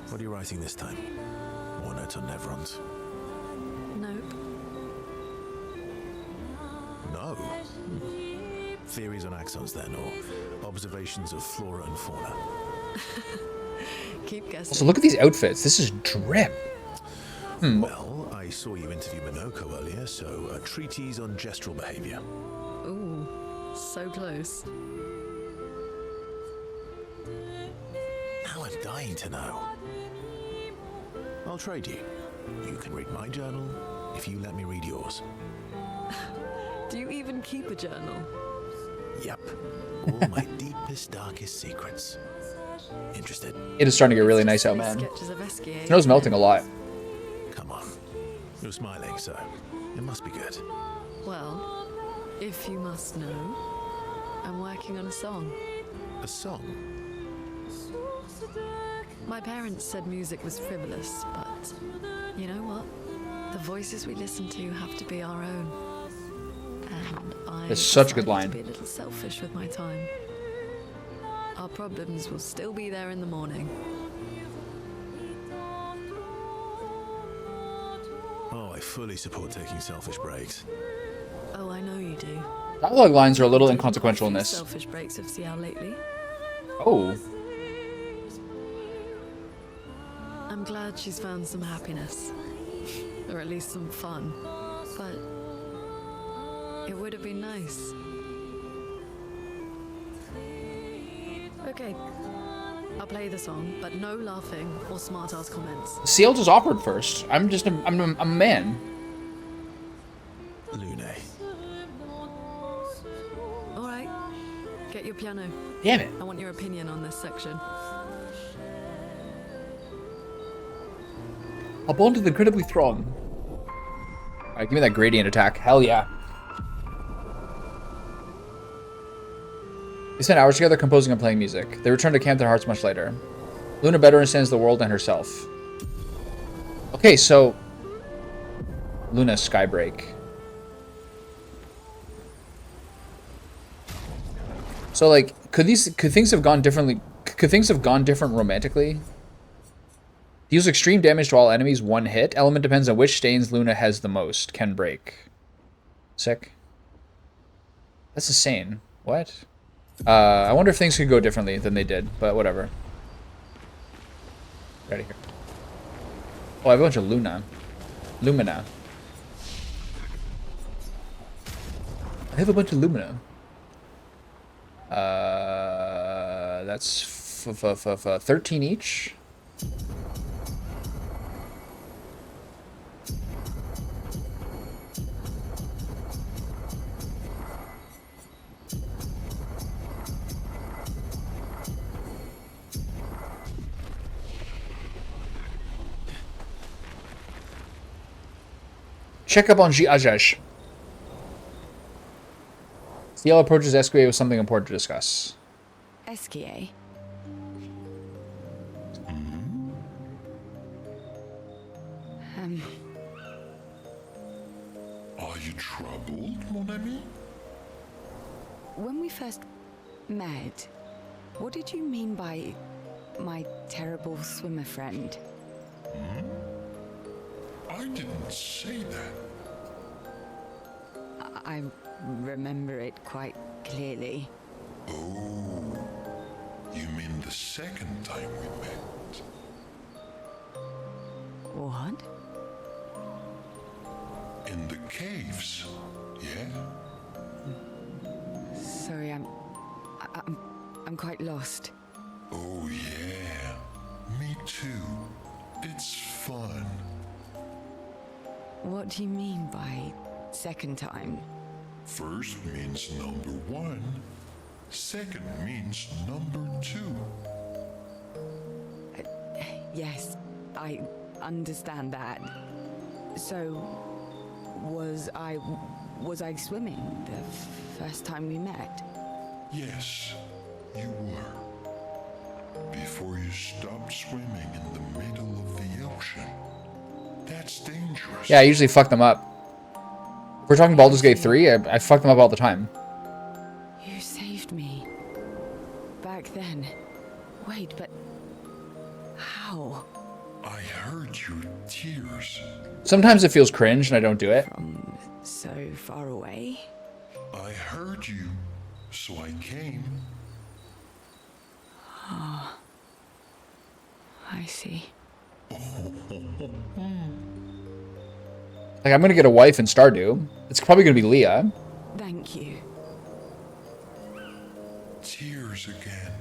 What are you writing this time? More notes on Nevrons? Nope. No. Theories on axons then, or observations of flora and fauna? Keep guessing. Also, look at these outfits. This is drip. Well, I saw you interview Minoko earlier, so a treatise on gestural behavior. Ooh, so close. dying to know. I'll trade you. You can read my journal if you let me read yours. Do you even keep a journal? Yep. All my deepest, darkest secrets. Interested? It is starting to get really nice out, man. Sketches of Esquier. Snow's melting a lot. Come on. You're smiling, so it must be good. Well, if you must know, I'm working on a song. A song? My parents said music was frivolous, but you know what? The voices we listen to have to be our own. And I It's such a good decided line. to be a little selfish with my time. Our problems will still be there in the morning. Oh, I fully support taking selfish breaks. Oh, I know you do. Dialogue lines are a little Taken inconsequential in quite a this. few selfish breaks of CL lately. Oh. I'm glad she's found some happiness. Or at least some fun. But it would have been nice. Okay. I'll play the song, but no laughing or smart-ass comments. CL just offered first. I'm a man. Lune. Alright. Get your piano. Damn it. I want your opinion on this section. A bond is incredibly strong. Alright, give me that gradient attack. Hell yeah. They spent hours together composing and playing music. They returned to camp their hearts much later. Luna better understands the world and herself. Okay, so Luna Skybreak. So like, could things have gone differently? Could things have gone different romantically? Deals extreme damage to all enemies, one hit. Element depends on which stains Luna has the most. Can break. Sick. That's insane. What? I wonder if things could go differently than they did, but whatever. Get out of here. Oh, I have a bunch of Lumina. I have a bunch of Lumina. That's 13 each. Check up on Ajash. CL approaches Esquier with something important to discuss. Esquier? Are you troubled, mon ami? When we first met, what did you mean by my terrible swimmer friend? I didn't say that. I remember it quite clearly. Oh, you mean the second time we met? What? In the caves, yeah? Sorry, I'm quite lost. Oh yeah, me too. It's fun. What do you mean by second time? First means number one. Second means number two. Yes, I understand that. So, was I swimming the first time we met? Yes, you were. Before you stopped swimming in the middle of the ocean. That's dangerous. Yeah, I usually fuck them up. If we're talking Baldur's Gate 3, I fuck them up all the time. You saved me. Back then. Wait, but how? I heard your tears. Sometimes it feels cringe and I don't do it. From so far away? I heard you, so I came. I see. Like, I'm gonna get a wife in Stardew. It's probably gonna be Leah. Thank you. Tears again.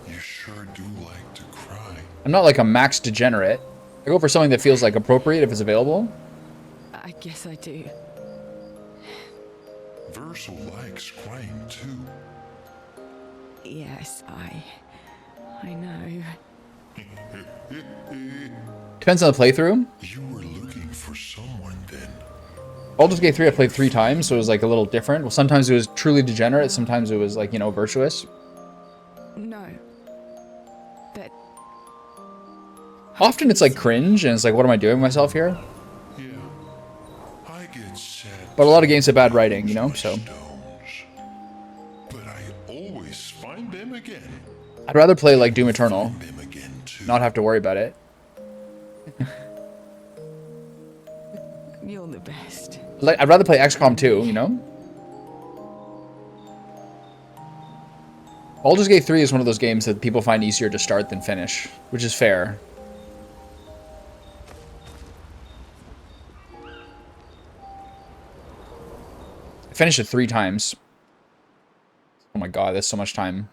You sure do like to cry. I'm not like a max degenerate. I go for something that feels like appropriate if it's available. I guess I do. Verso likes crying too. Yes, I know. Depends on the playthrough. You were looking for someone then. Baldur's Gate 3 I played 3 times, so it was like a little different. Well, sometimes it was truly degenerate, sometimes it was like, you know, virtuous. No. But Often it's like cringe, and it's like, what am I doing with myself here? Yeah, I get sad. But a lot of games have bad writing, you know, so. Stones. But I always find them again. I'd rather play like Doom Eternal, Find them again too. not have to worry about it. you're the best. Like, I'd rather play XCOM 2, you know? Baldur's Gate 3 is one of those games that people find easier to start than finish, which is fair. I finished it 3 times. Oh my god, that's so much time.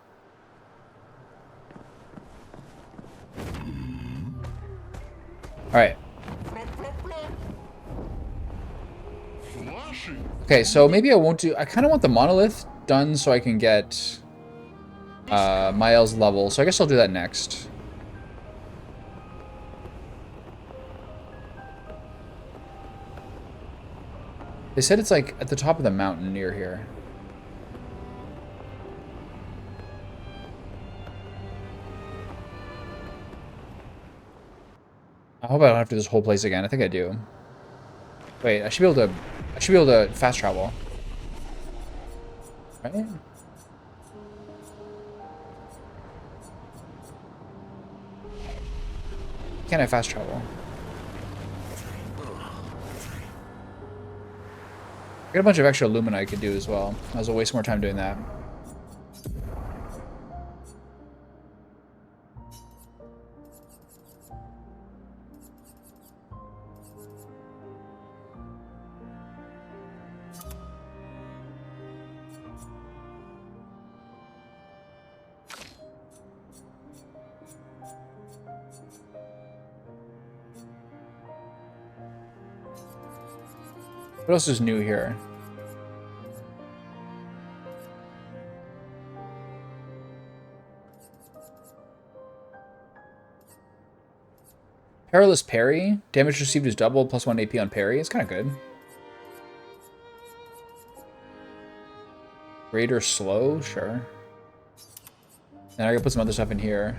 Alright. Flashing. Okay, so maybe I won't do... I kind of want the monolith done so I can get Mael's level. So I guess I'll do that next. They said it's like at the top of the mountain near here. I hope I don't have to do this whole place again. I think I do. Wait, I should be able to fast travel. Right? Can I fast travel? I got a bunch of extra lumina I could do as well. I was waste more time doing that. What else is new here? Perilous parry. Damage received is double, plus 1 AP on parry. It's kind of good. Greater slow? Sure. And I gotta put some other stuff in here.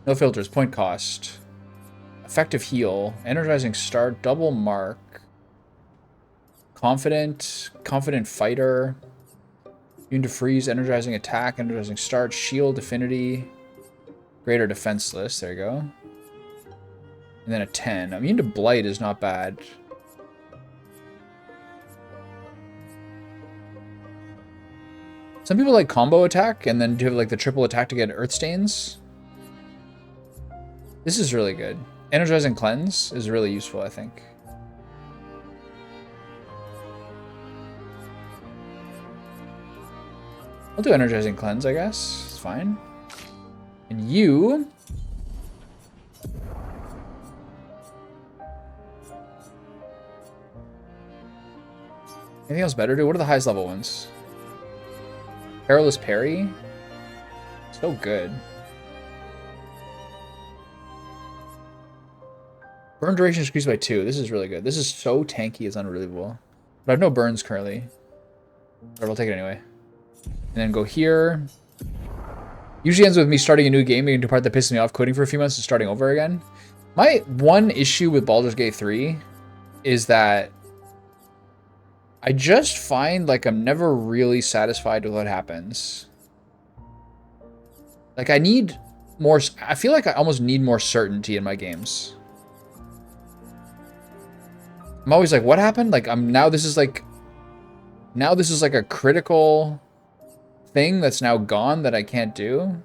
No filters. Point cost. Effective heal. Energizing start. Double mark. Confident. Confident fighter. Immune to freeze. Energizing attack. Energizing start. Shield. Affinity. Greater defenseless. There you go. And then a 10. Immune to blight is not bad. Some people like combo attack and then do like the triple attack to get earth stains. This is really good. Energizing cleanse is really useful, I think. I'll do energizing cleanse, I guess. It's fine. And you... anything else better, dude? What are the highest level ones? Perilous parry? So good. Burn duration is increased by 2. This is really good. This is so tanky, it's unbelievable. But I have no burns currently. But I'll take it anyway. And then go here. Usually ends with me starting a new game, getting to a part that pisses me off, quitting for a few months and starting over again. My one issue with Baldur's Gate 3 is that I just find like I'm never really satisfied with what happens. Like I need more, I feel like I almost need more certainty in my games. I'm always like, what happened? Like now this is like a critical thing that's now gone that I can't do.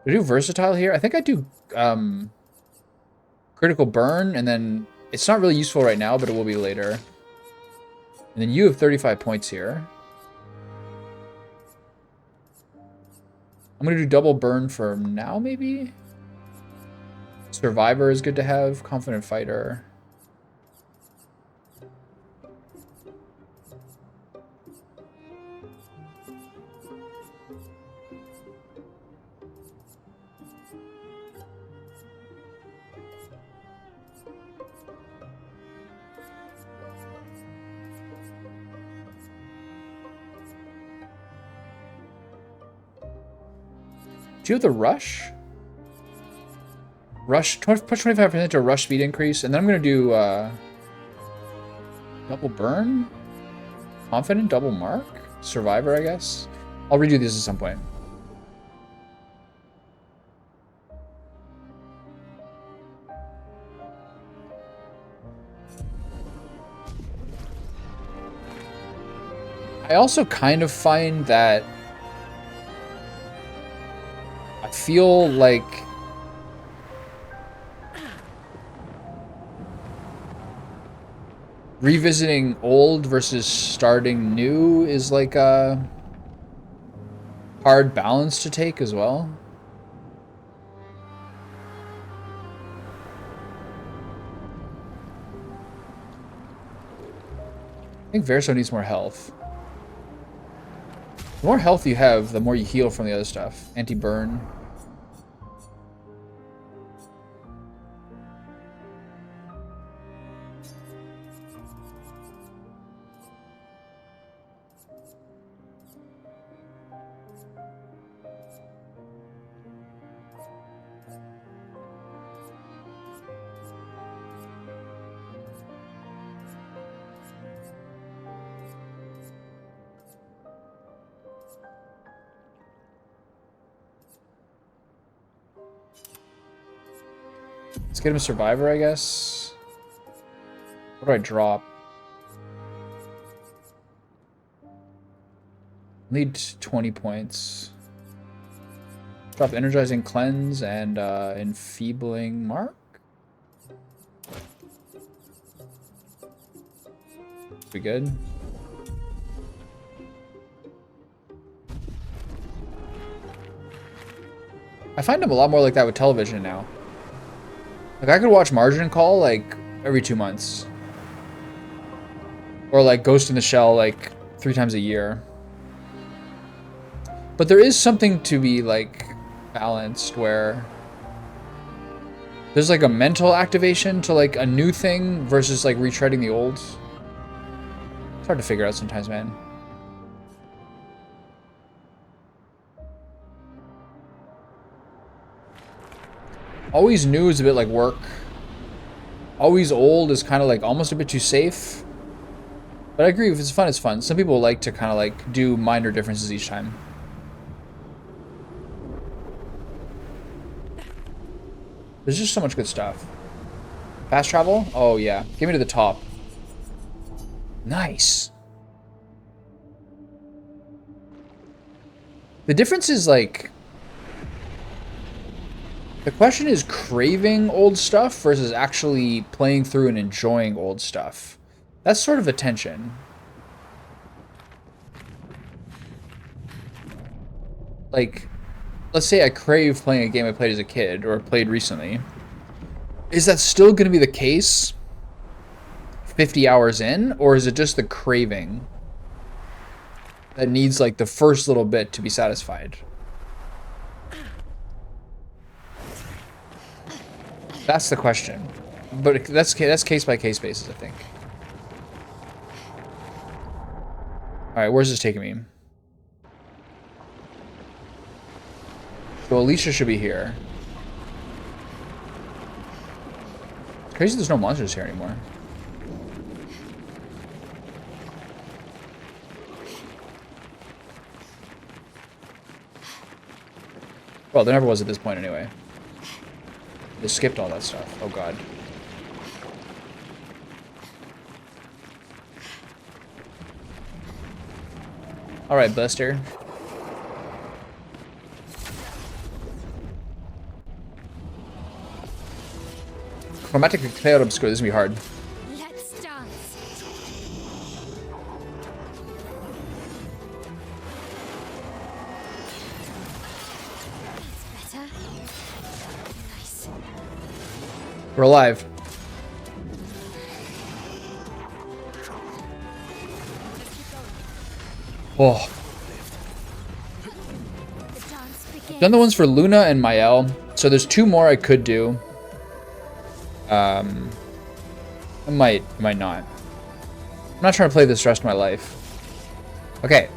Do I do versatile here? I think I do critical burn, and then it's not really useful right now, but it will be later. And then you have 35 points here. I'm gonna do double burn for now, maybe? Survivor is good to have. Confident fighter. Do you have the rush? Rush, push 25% to rush speed increase, and then I'm gonna do double burn, confident, double mark, survivor, I guess. I'll redo these at some point. I also kind of find that I feel like revisiting old versus starting new is like a hard balance to take as well. I think Verso needs more health. The more health you have, the more you heal from the other stuff. Anti-burn. Let's get him a survivor, I guess. What do I drop? Need 20 points. Drop energizing cleanse and enfeebling mark. Be good. I find him a lot more like that with television now. Like, I could watch Margin Call, like, every 2 months. Or, like, Ghost in the Shell, like, 3 times a year. But there is something to be, like, balanced where there's, like, a mental activation to, like, a new thing versus, like, retreading the old. It's hard to figure out sometimes, man. Always new is a bit like work. Always old is kind of like almost a bit too safe. But I agree, if it's fun, it's fun. Some people like to kind of like do minor differences each time. There's just so much good stuff. Fast travel? Oh yeah. Get me to the top. Nice. The difference is like... The question is craving old stuff versus actually playing through and enjoying old stuff. That's sort of a tension. Like, let's say I crave playing a game I played as a kid or played recently. Is that still going to be the case 50 hours in? Or is it just the craving that needs like the first little bit to be satisfied? That's the question, but that's case by case basis, I think. All right, where's this taking me? So Alicia should be here. It's crazy there's no monsters here anymore. Well, there never was at this point anyway. They skipped all that stuff. Oh god. Alright, Buster. Chromatic Clair, Obscur. This is gonna be hard. Let's dance. That's better. Nice. We're alive. Oh. The dance begins. Done the ones for Luna and Mael. So there's 2 more I could do. I might not. I'm not trying to play this the rest of my life. Okay.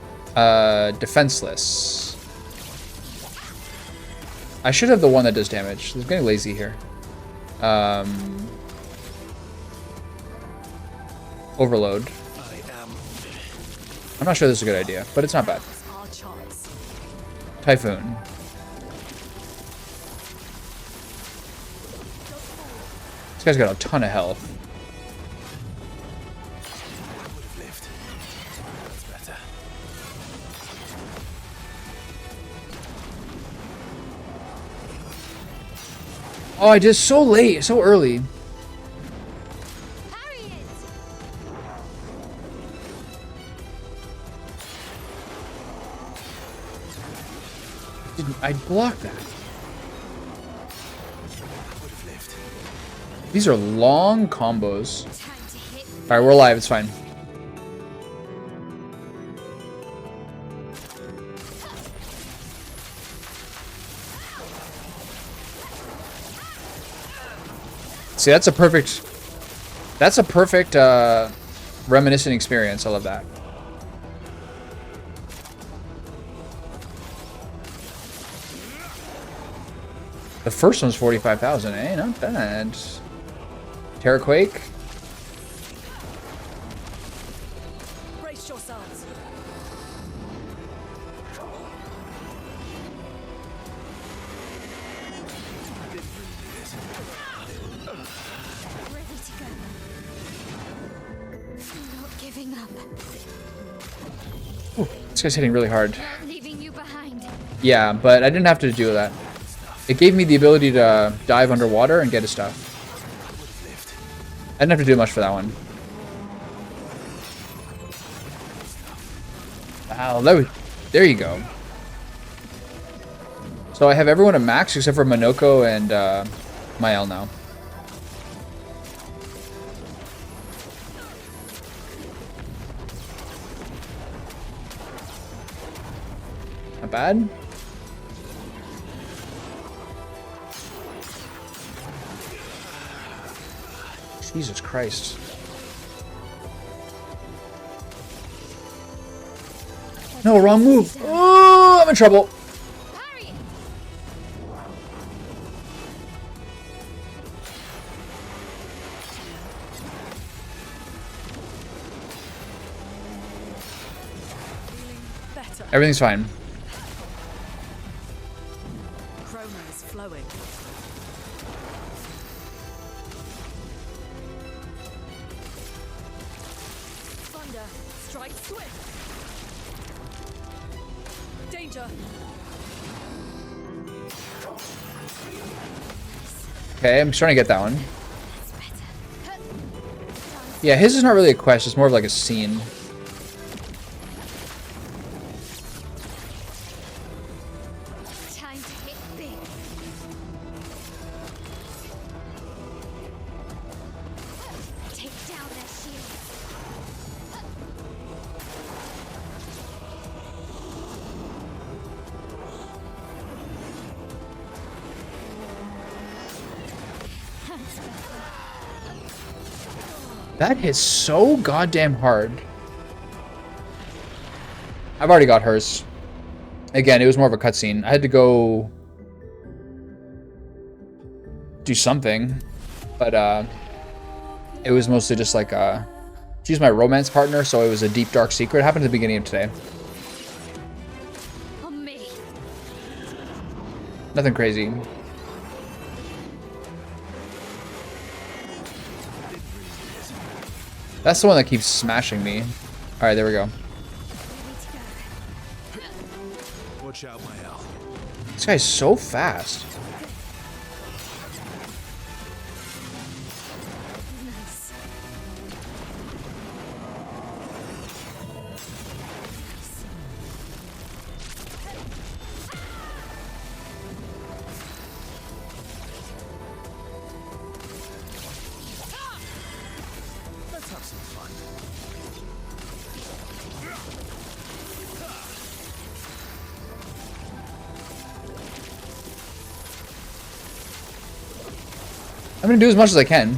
Defenseless. I should have the one that does damage. I'm getting lazy here. Overload. I'm not sure this is a good idea, but it's not bad. Typhoon. This guy's got a ton of health. Oh, I did so late, so early. Parry it. I blocked that. These are long combos. Time to hit. Alright, we're alive, it's fine. See, that's a perfect reminiscent experience. I love that. The first one's 45,000, eh? Not bad. Terraquake. Brace yourselves. Ready to go. I'm not giving up. Ooh, this guy's hitting really hard. Not leaving you behind. Yeah, but I didn't have to do that. It gave me the ability to dive underwater and get his stuff. I didn't have to do much for that one. Wow, there you go. So I have everyone at max except for Monoko and Mael now. Not bad. Jesus Christ. No, wrong move. Oh, I'm in trouble. Parry it. Better. Everything's fine. Chroma is flowing. Thunder, strike swift. Danger. Okay, I'm starting to get that one. Yeah, his is not really a quest, it's more of like a scene. Time to hit big. Take down their shield. That hits so goddamn hard. I've already got hers. Again, it was more of a cutscene. I had to go do something, but it was mostly just like she's my romance partner, so it was a deep dark secret. It happened at the beginning of today. On me. Nothing crazy. That's the one that keeps smashing me. Alright, there we go. Watch out, Mael. This guy's so fast. I'm gonna do as much as I can.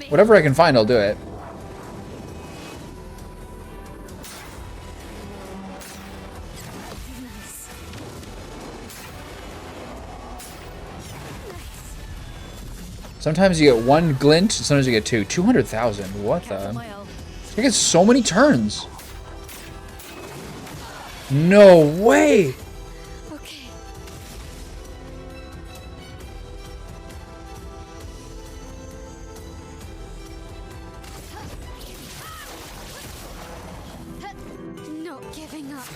Whatever I can find, I'll do it. Sometimes you get one glint, sometimes you get two. 200,000. What the? I get so many turns. No way. Okay. Not giving up.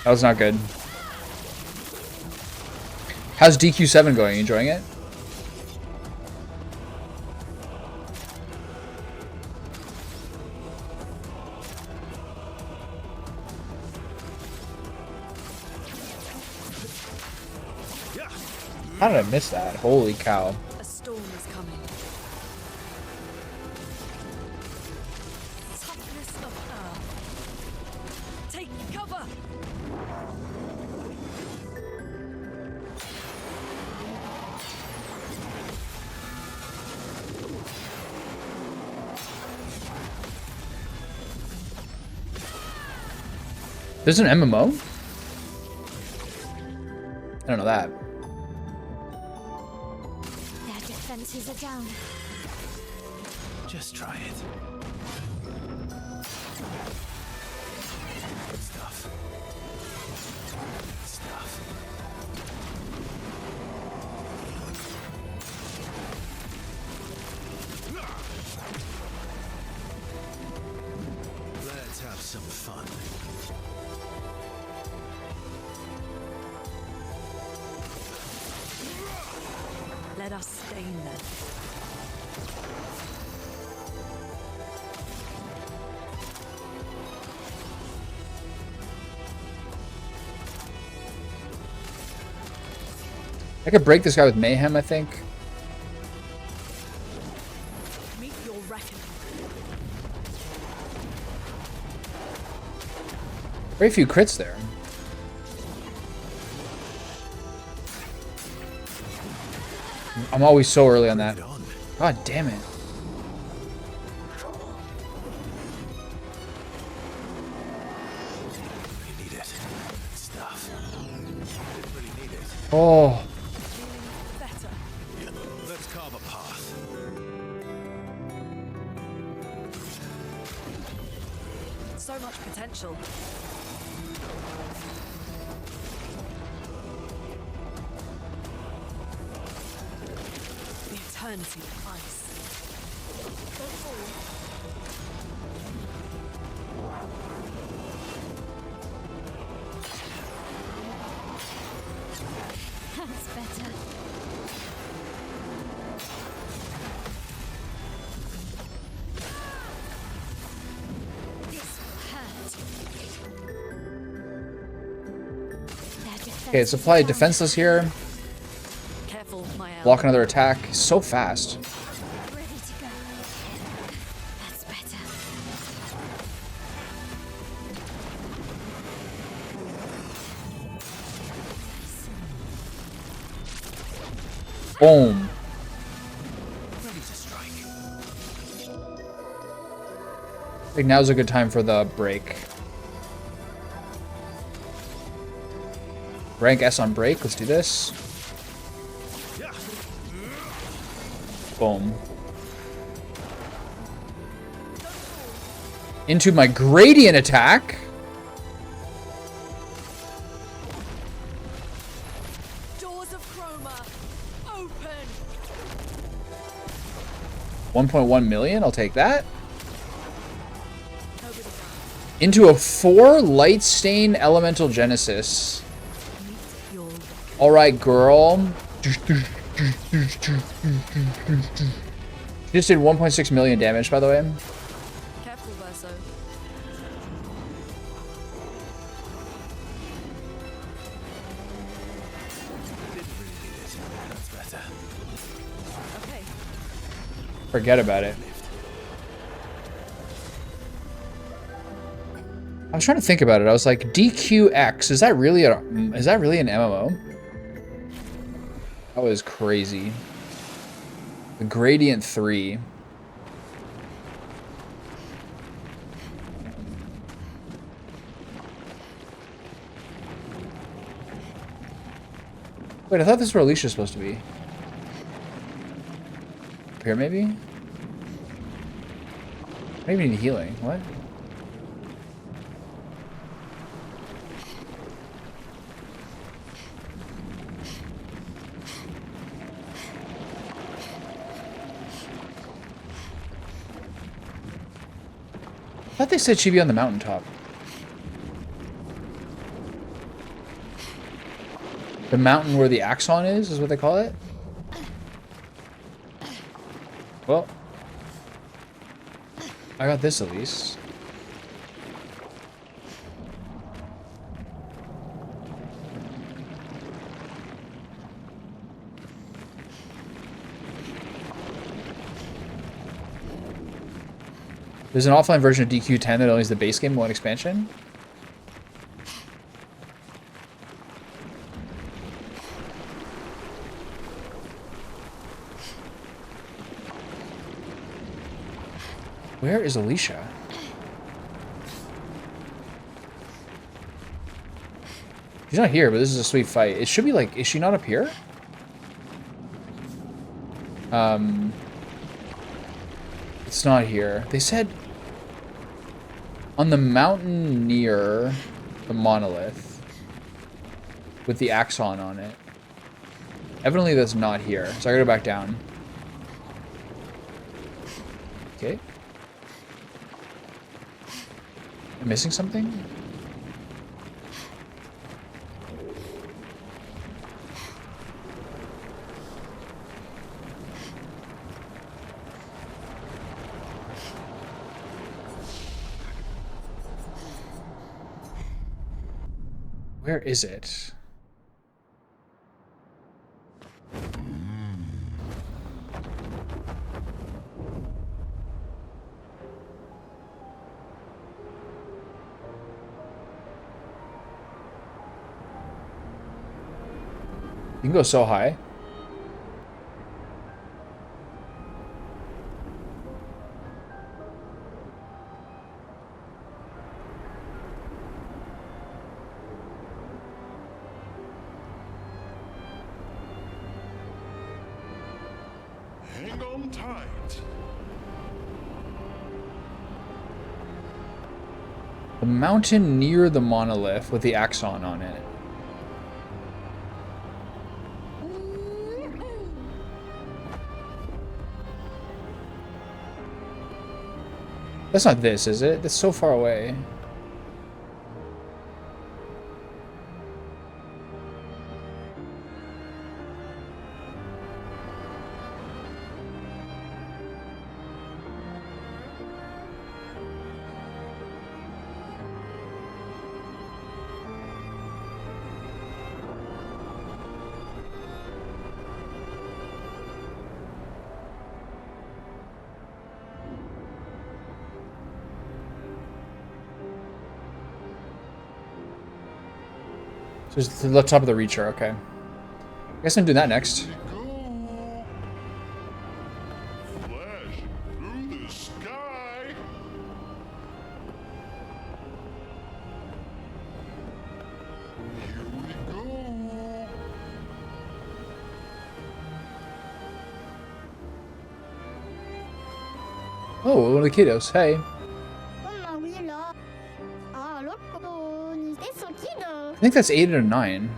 That was not good. How's DQ7 going? You enjoying it? How did I miss that? Holy cow. A storm is coming. Toughness of earth. Take cover. There's an MMO? I don't know that. Their defenses are down. Just try it. Stuff. Stuff. Let's have some fun. Let us stain them. I could break this guy with Mayhem, I think. Meet your reckoning. Very few crits there. I'm always so early on that. God damn it. You need it. Stuff. Didn't really need it. Oh. Better. Yeah. Let's carve a path. So much potential. The eternity of ice. Go forward. That's better. This will hurt. Okay, supply defenseless here. Careful, my ally. Block another attack. He's so fast. Ready to go. That's better. Boom. Ready to strike. I think now's a good time for the break. Rank S on break. Let's do this. Boom. Into my gradient attack. Doors of Chroma, open. 1.1 million. I'll take that. Nobody dies. Into a 4 light stain elemental genesis. Meet your All right, girl. She just did 1.6 million damage, by the way. careful, Verso. Didn't really need it. That's better. Okay. Forget about it. I was trying to think about it. I was like, DQX, is that really an MMO? That was crazy. The Gradient 3. Wait, I thought this is where Alicia's supposed to be. Up here, maybe? Maybe need healing. What? I thought they said she'd be on the mountaintop. The mountain where the Axon is what they call it? Well, I got this at least. There's an offline version of DQ10 that only is the base game, one expansion. Where is Alicia? She's not here, but this is a sweet fight. It should be like, is she not up here? It's not here. They said on the mountain near the monolith with the Axon on it. Evidently that's not here, so I gotta go back down. Okay. I'm missing something? Where is it? You can go so high. Hang on tight. The mountain near the monolith with the Axon on it. That's not this, is it? That's so far away. So it's the top of the Reacher, okay. I guess I'm doing that next. Go. Flash through the sky. Here we go. Oh, one of the kiddos. Hey. I think that's 8 or 9.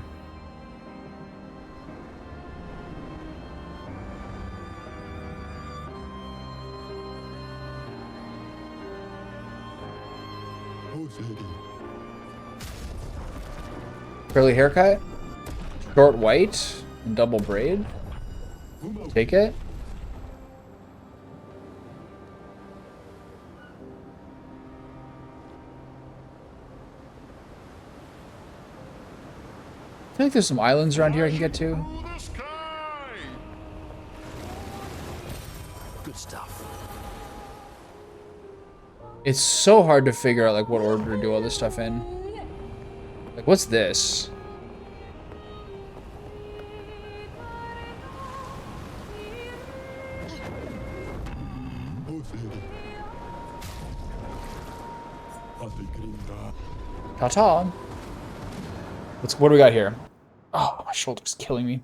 Curly haircut, short white, and double braid. Take it. I feel like there's some islands around here I can get to. Through the sky. Good stuff. It's so hard to figure out like what order to do all this stuff in. Like, what's this? Ta-ta. What do we got here? Oh, my shoulder's killing me.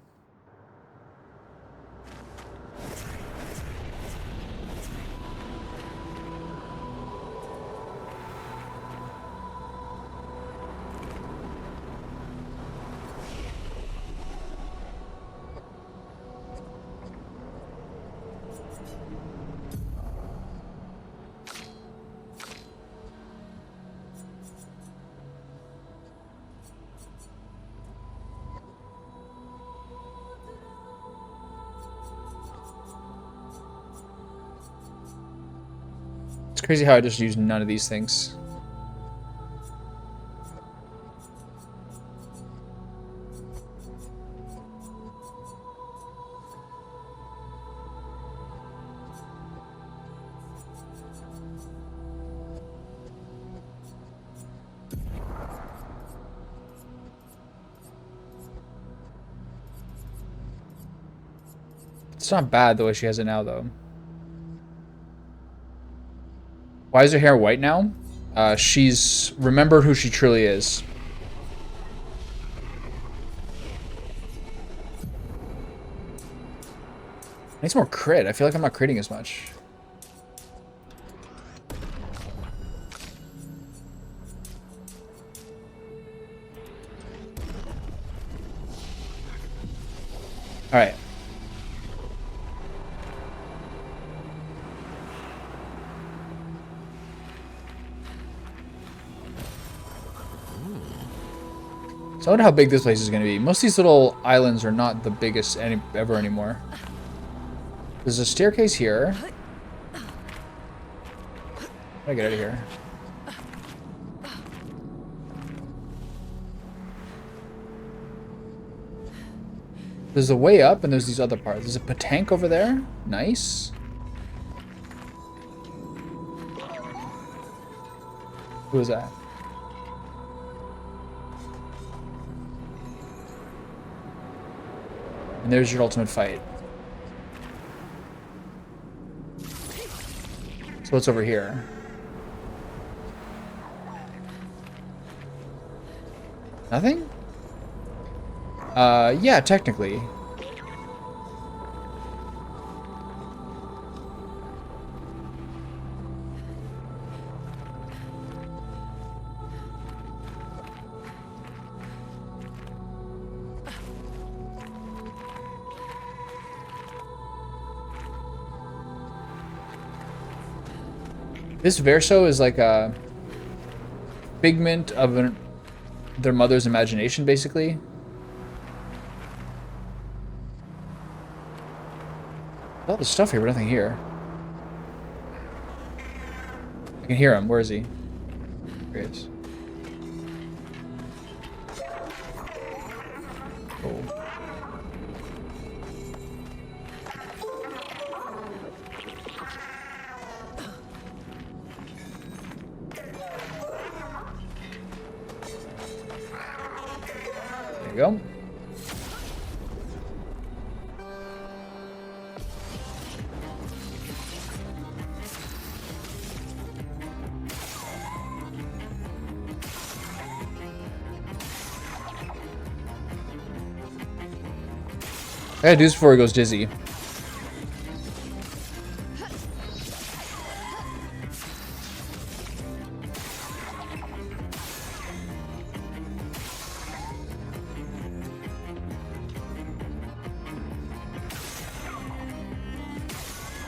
It's crazy how I just use none of these things. It's not bad the way she has it now, though. Why is her hair white now? She's remembered who she truly is. I need some more crit. I feel like I'm not critting as much. All right. So I wonder how big this place is going to be. Most of these little islands are not the biggest ever anymore. There's a staircase here. How do I get out of here? There's a way up and there's these other parts. There's a tank over there. Nice. Who is that? And there's your ultimate fight. So what's over here? Nothing? Yeah, technically. This verso is like a figment of their mother's imagination, basically. All the stuff here, but nothing here. I can hear him. Where is he? There he is. Cool. There you go. I gotta do this before he goes dizzy.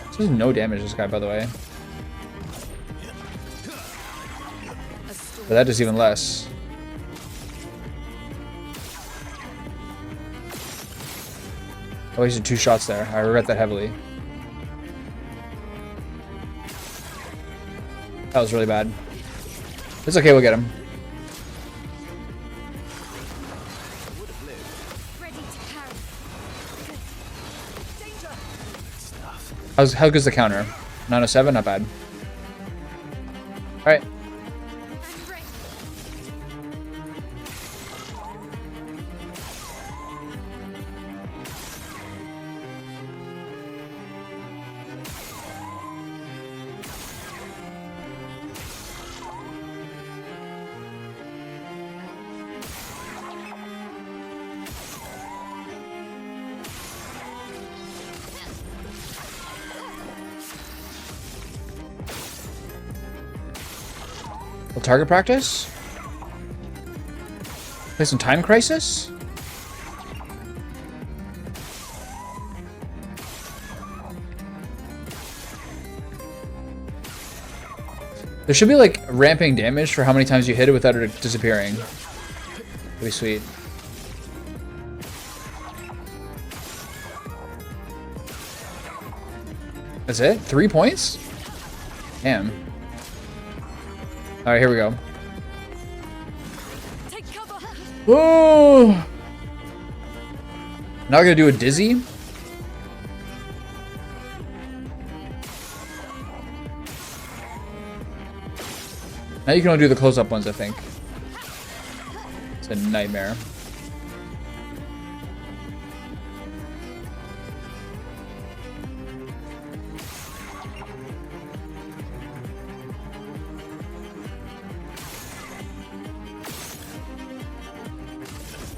This does no damage, this guy, by the way. But that does even less. I wasted 2 shots there. I regret that heavily. That was really bad. It's okay, we'll get him. How good's the counter? 907, not bad. Alright. Well, target practice? Play some Time Crisis? There should be like ramping damage for how many times you hit it without it disappearing. That'd be sweet. That's it? 3 points? Damn. Alright, here we go. Take cover. Whoa! Now we're gonna do a dizzy. Now you can only do the close-up ones, I think. It's a nightmare.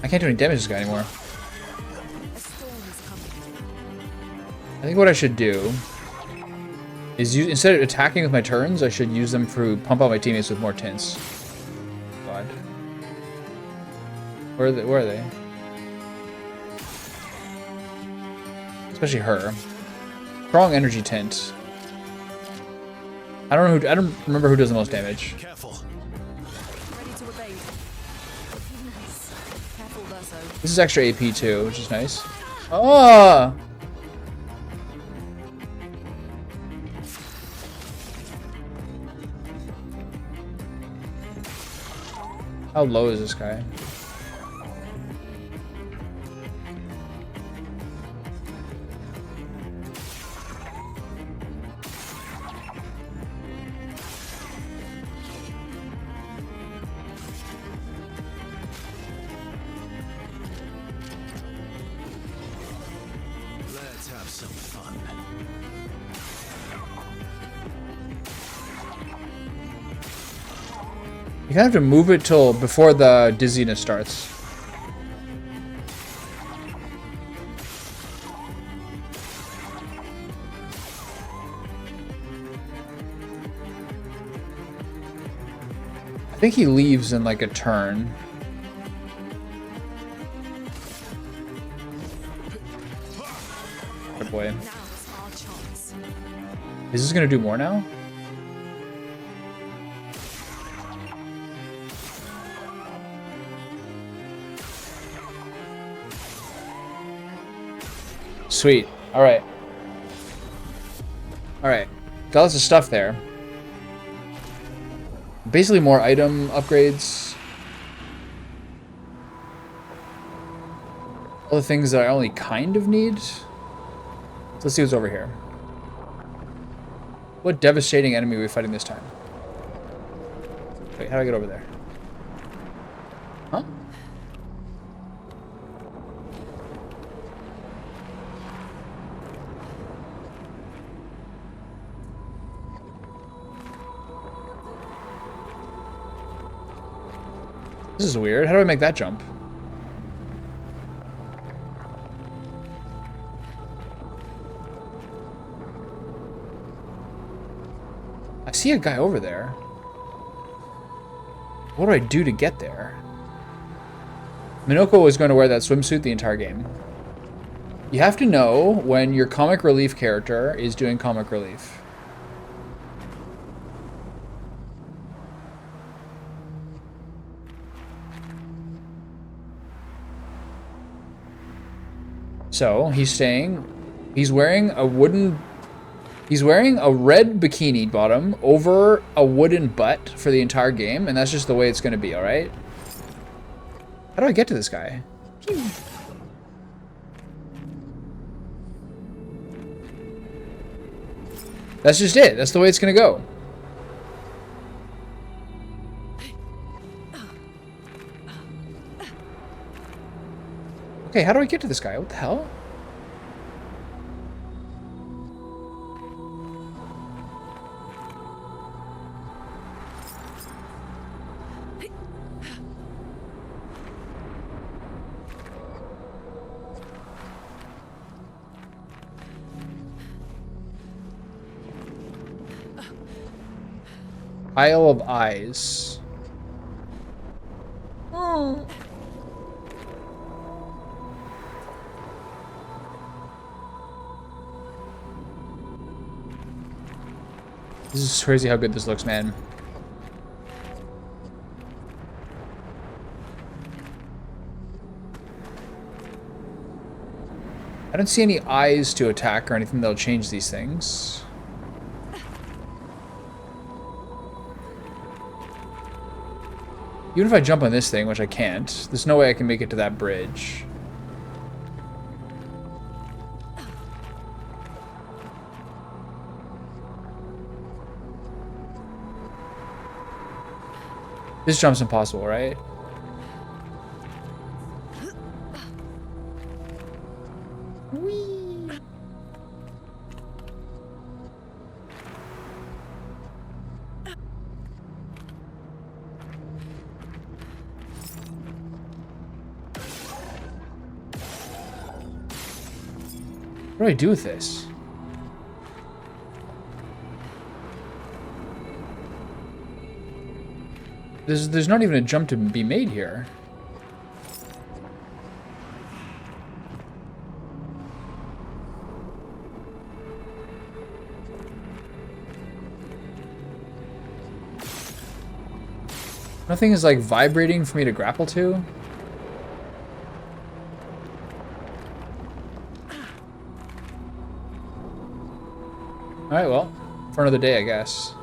I can't do any damage to this guy anymore. I think what I should do is use, instead of attacking with my turns, I should use them to pump out my teammates with more tints. God. Where are they? Especially her. Strong energy tint. I don't remember who does the most damage. Careful. Ready to evade. Nice. Careful, Verso. This is extra AP too, which is nice. Oh! How low is this guy? Let's have some fun. You kind of have to move it till before the dizziness starts. I think he leaves in like a turn. Good boy. Now's our chance. Is this gonna do more now? Sweet. Alright. Alright. Got lots of stuff there. Basically more item upgrades. All the things that I only kind of need. So let's see what's over here. What devastating enemy are we fighting this time? Wait, how do I get over there? Huh? This is weird. How do I make that jump? I see a guy over there. What do I do to get there? Minoko was going to wear that swimsuit the entire game. You have to know when your comic relief character is doing comic relief. So he's wearing a red bikini bottom over a wooden butt for the entire game, and that's just the way it's going to be, alright? How do I get to this guy? That's just it. That's the way it's going to go. Okay, how do I get to this guy? What the hell? Isle of Eyes. Oh. This is crazy how good this looks, man. I don't see any eyes to attack or anything that'll change these things. Even if I jump on this thing, which I can't, there's no way I can make it to that bridge. This jump's impossible, right? Whee! What do I do with this? There's not even a jump to be made here. Nothing is like vibrating for me to grapple to. Alright, well, for another day, I guess.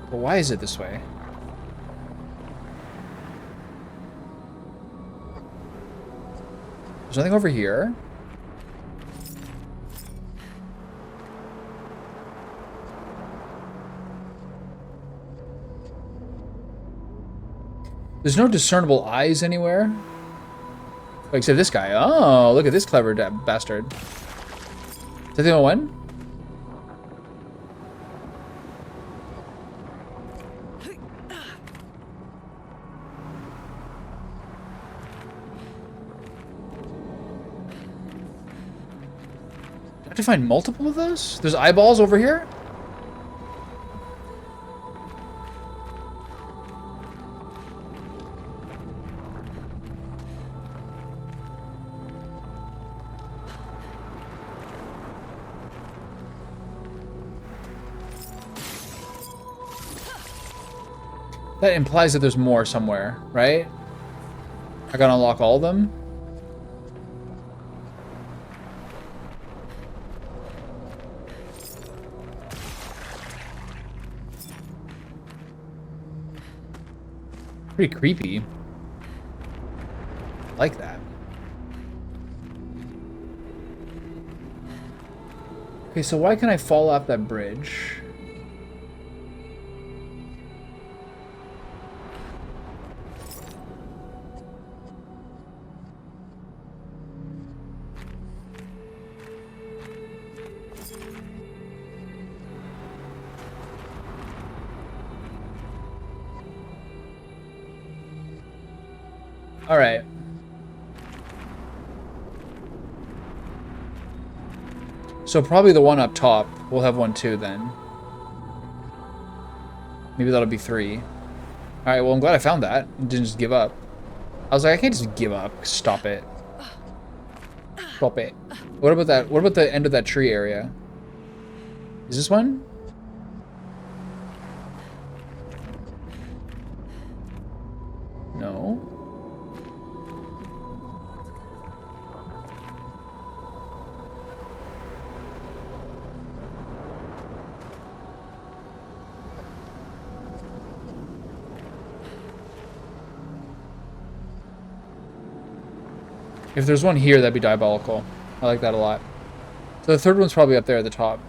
But why is it this way? There's nothing over here. There's no discernible eyes anywhere. Except this guy. Oh, look at this clever bastard. Is that the only one? I have to find multiple of those? There's eyeballs over here? That implies that there's more somewhere, right? I gotta unlock all of them? Pretty creepy. I like that. Okay, so why can I fall off that bridge? All right. So probably the one up top. We'll have one too then. Maybe that'll be 3. All right, well, I'm glad I found that. Didn't just give up. I was like, I can't just give up. Stop it. Stop it. What about that? What about the end of that tree area? Is this one? No. If there's one here, that'd be diabolical. I like that a lot. So the third one's probably up there at the top.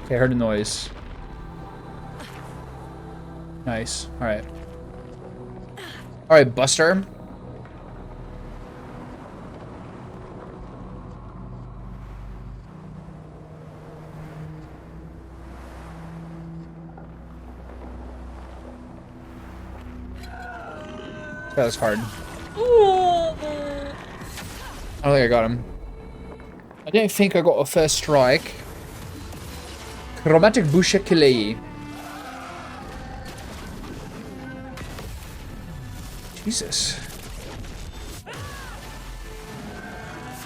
Okay, I heard a noise. Nice. Alright. Alright, Buster. That was hard. I don't think I got him. I don't think I got a first strike. Chromatic Boucher Kilei. Jesus.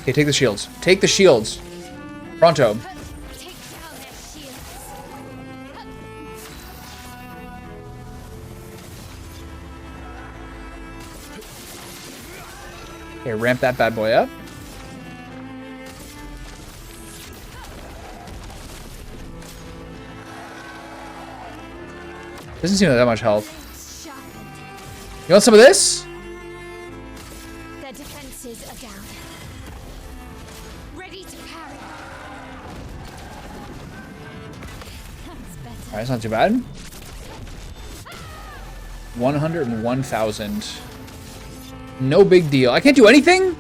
Okay, take the shields. Take the shields. Pronto. Take down their shields. Okay, ramp that bad boy up. Doesn't seem like that much health. Sharpened. You want some of this? Their defenses are down. Ready to parry. That's better. Alright, that's not too bad. 101,000. No big deal. I can't do anything?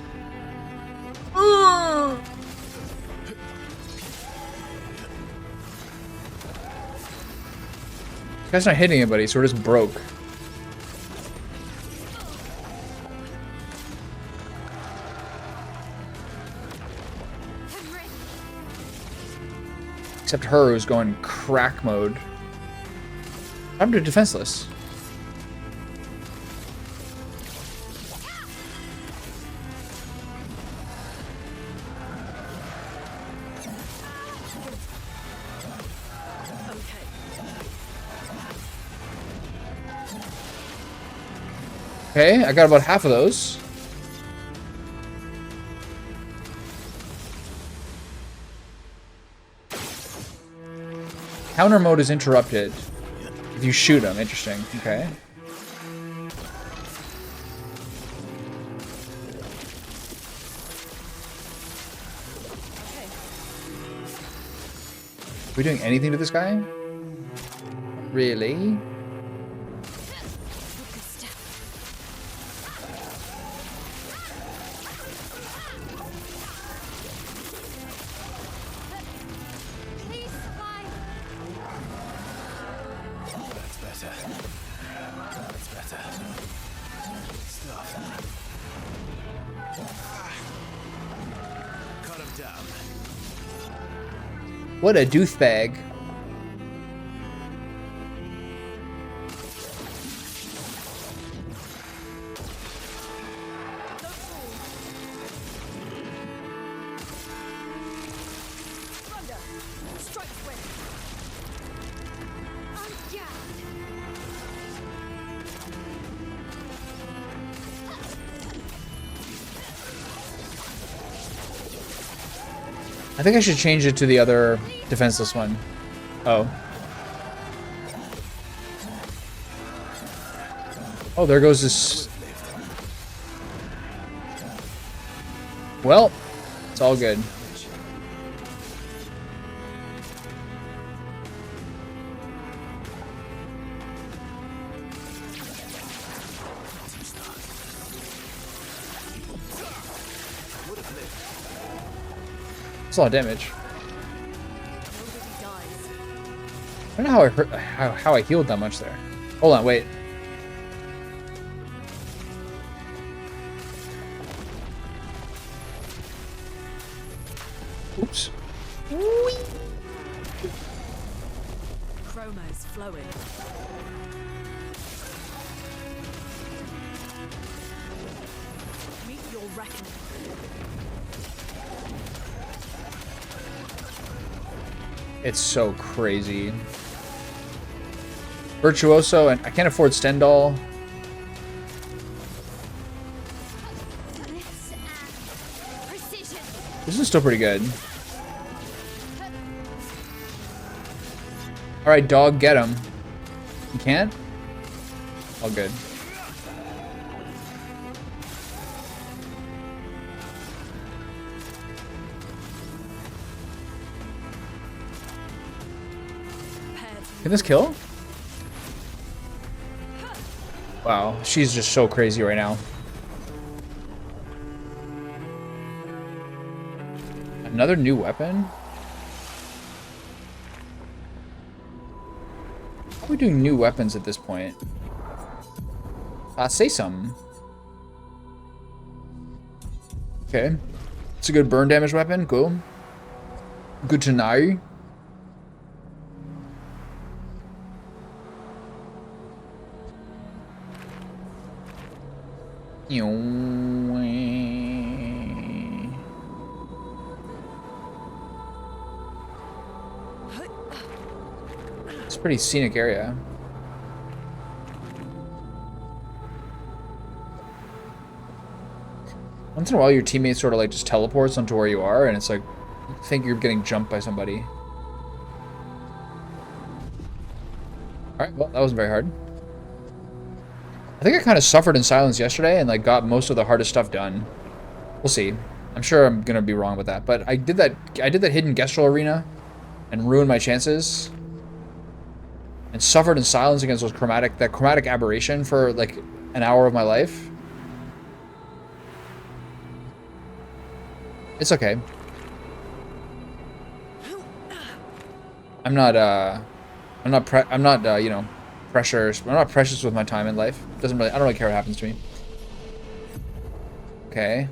This guy's not hitting anybody, so we're just broke. I'm ready. Except her, who's going crack mode. I'm defenseless. Okay, I got about half of those. Counter mode is interrupted if you shoot him. Interesting. Okay. Are we doing anything to this guy? Really? Please survive. That's better. That's better. Stuff. Cut him down. What a douchebag. I think I should change it to the other defenseless one. Oh. Oh, there goes this. Well, it's all good. That's a lot of damage. I don't know how I hurt, how I healed that much there. Hold on, wait. Oops. Chroma's flowing. Meet your reckoning. It's so crazy. Virtuoso, and I can't afford Stendhal. Bliss and precision. This is still pretty good. Alright, dog, get him. You can't? All good. Can this kill? Wow, she's just so crazy right now. Another new weapon? How are we doing new weapons at this point? Say something. Okay. It's a good burn damage weapon. Cool. Good to know. It's a pretty scenic area. Once in a while, your teammate sort of like just teleports onto where you are, and it's like, you think you're getting jumped by somebody. Alright, well, that wasn't very hard. I think I kind of suffered in silence yesterday and like got most of the hardest stuff done. We'll see. I'm sure I'm gonna be wrong with that, but I did that hidden Gestrel arena and ruined my chances. And suffered in silence against that chromatic aberration for like an hour of my life. It's okay. I'm not you know, I'm not precious with my time in life. I don't really care what happens to me. Okay.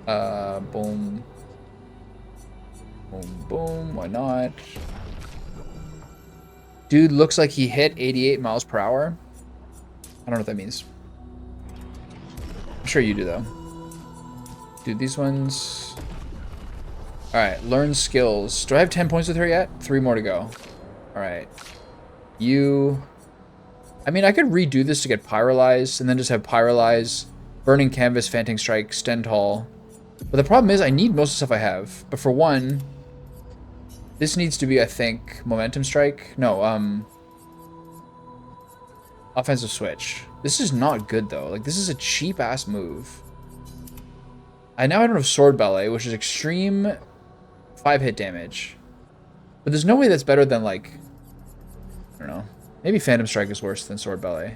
Boom. Boom, boom. Why not? Dude looks like he hit 88 miles per hour. I don't know what that means. I'm sure you do, though. Dude, these ones... Alright, learn skills. Do I have 10 points with her yet? 3 more to go. Alright. You... I mean, I could redo this to get Pyrolyze, and then just have Pyrolyze, Burning Canvas, Fanting Strike, Stental. But the problem is, I need most of the stuff I have. But for one... This needs to be, I think, Momentum Strike. No, Offensive Switch. This is not good, though. Like, this is a cheap-ass move. I don't have Sword Ballet, which is extreme 5-hit damage. But there's no way that's better than, like... I don't know. Maybe Phantom Strike is worse than Sword Ballet.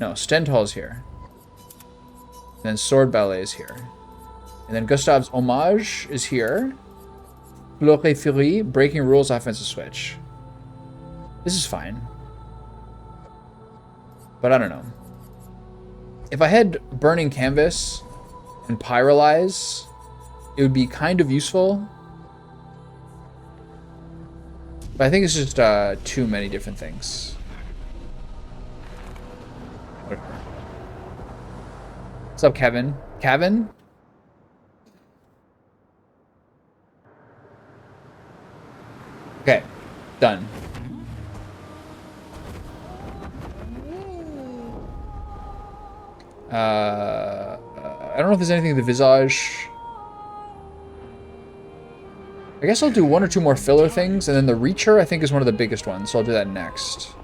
No, Stental is here. And then Sword Ballet is here. And then Gustav's Homage is here. Flore Furie, Breaking Rules, Offensive Switch. This is fine. But I don't know. If I had Burning Canvas and Pyrolyze, it would be kind of useful. But I think it's just too many different things. Whatever. What's up, Kevin? Kevin? Okay, done. I don't know if there's anything in the Visage. I guess I'll do 1 or 2 more filler things, and then the Reacher I think is one of the biggest ones, so I'll do that next.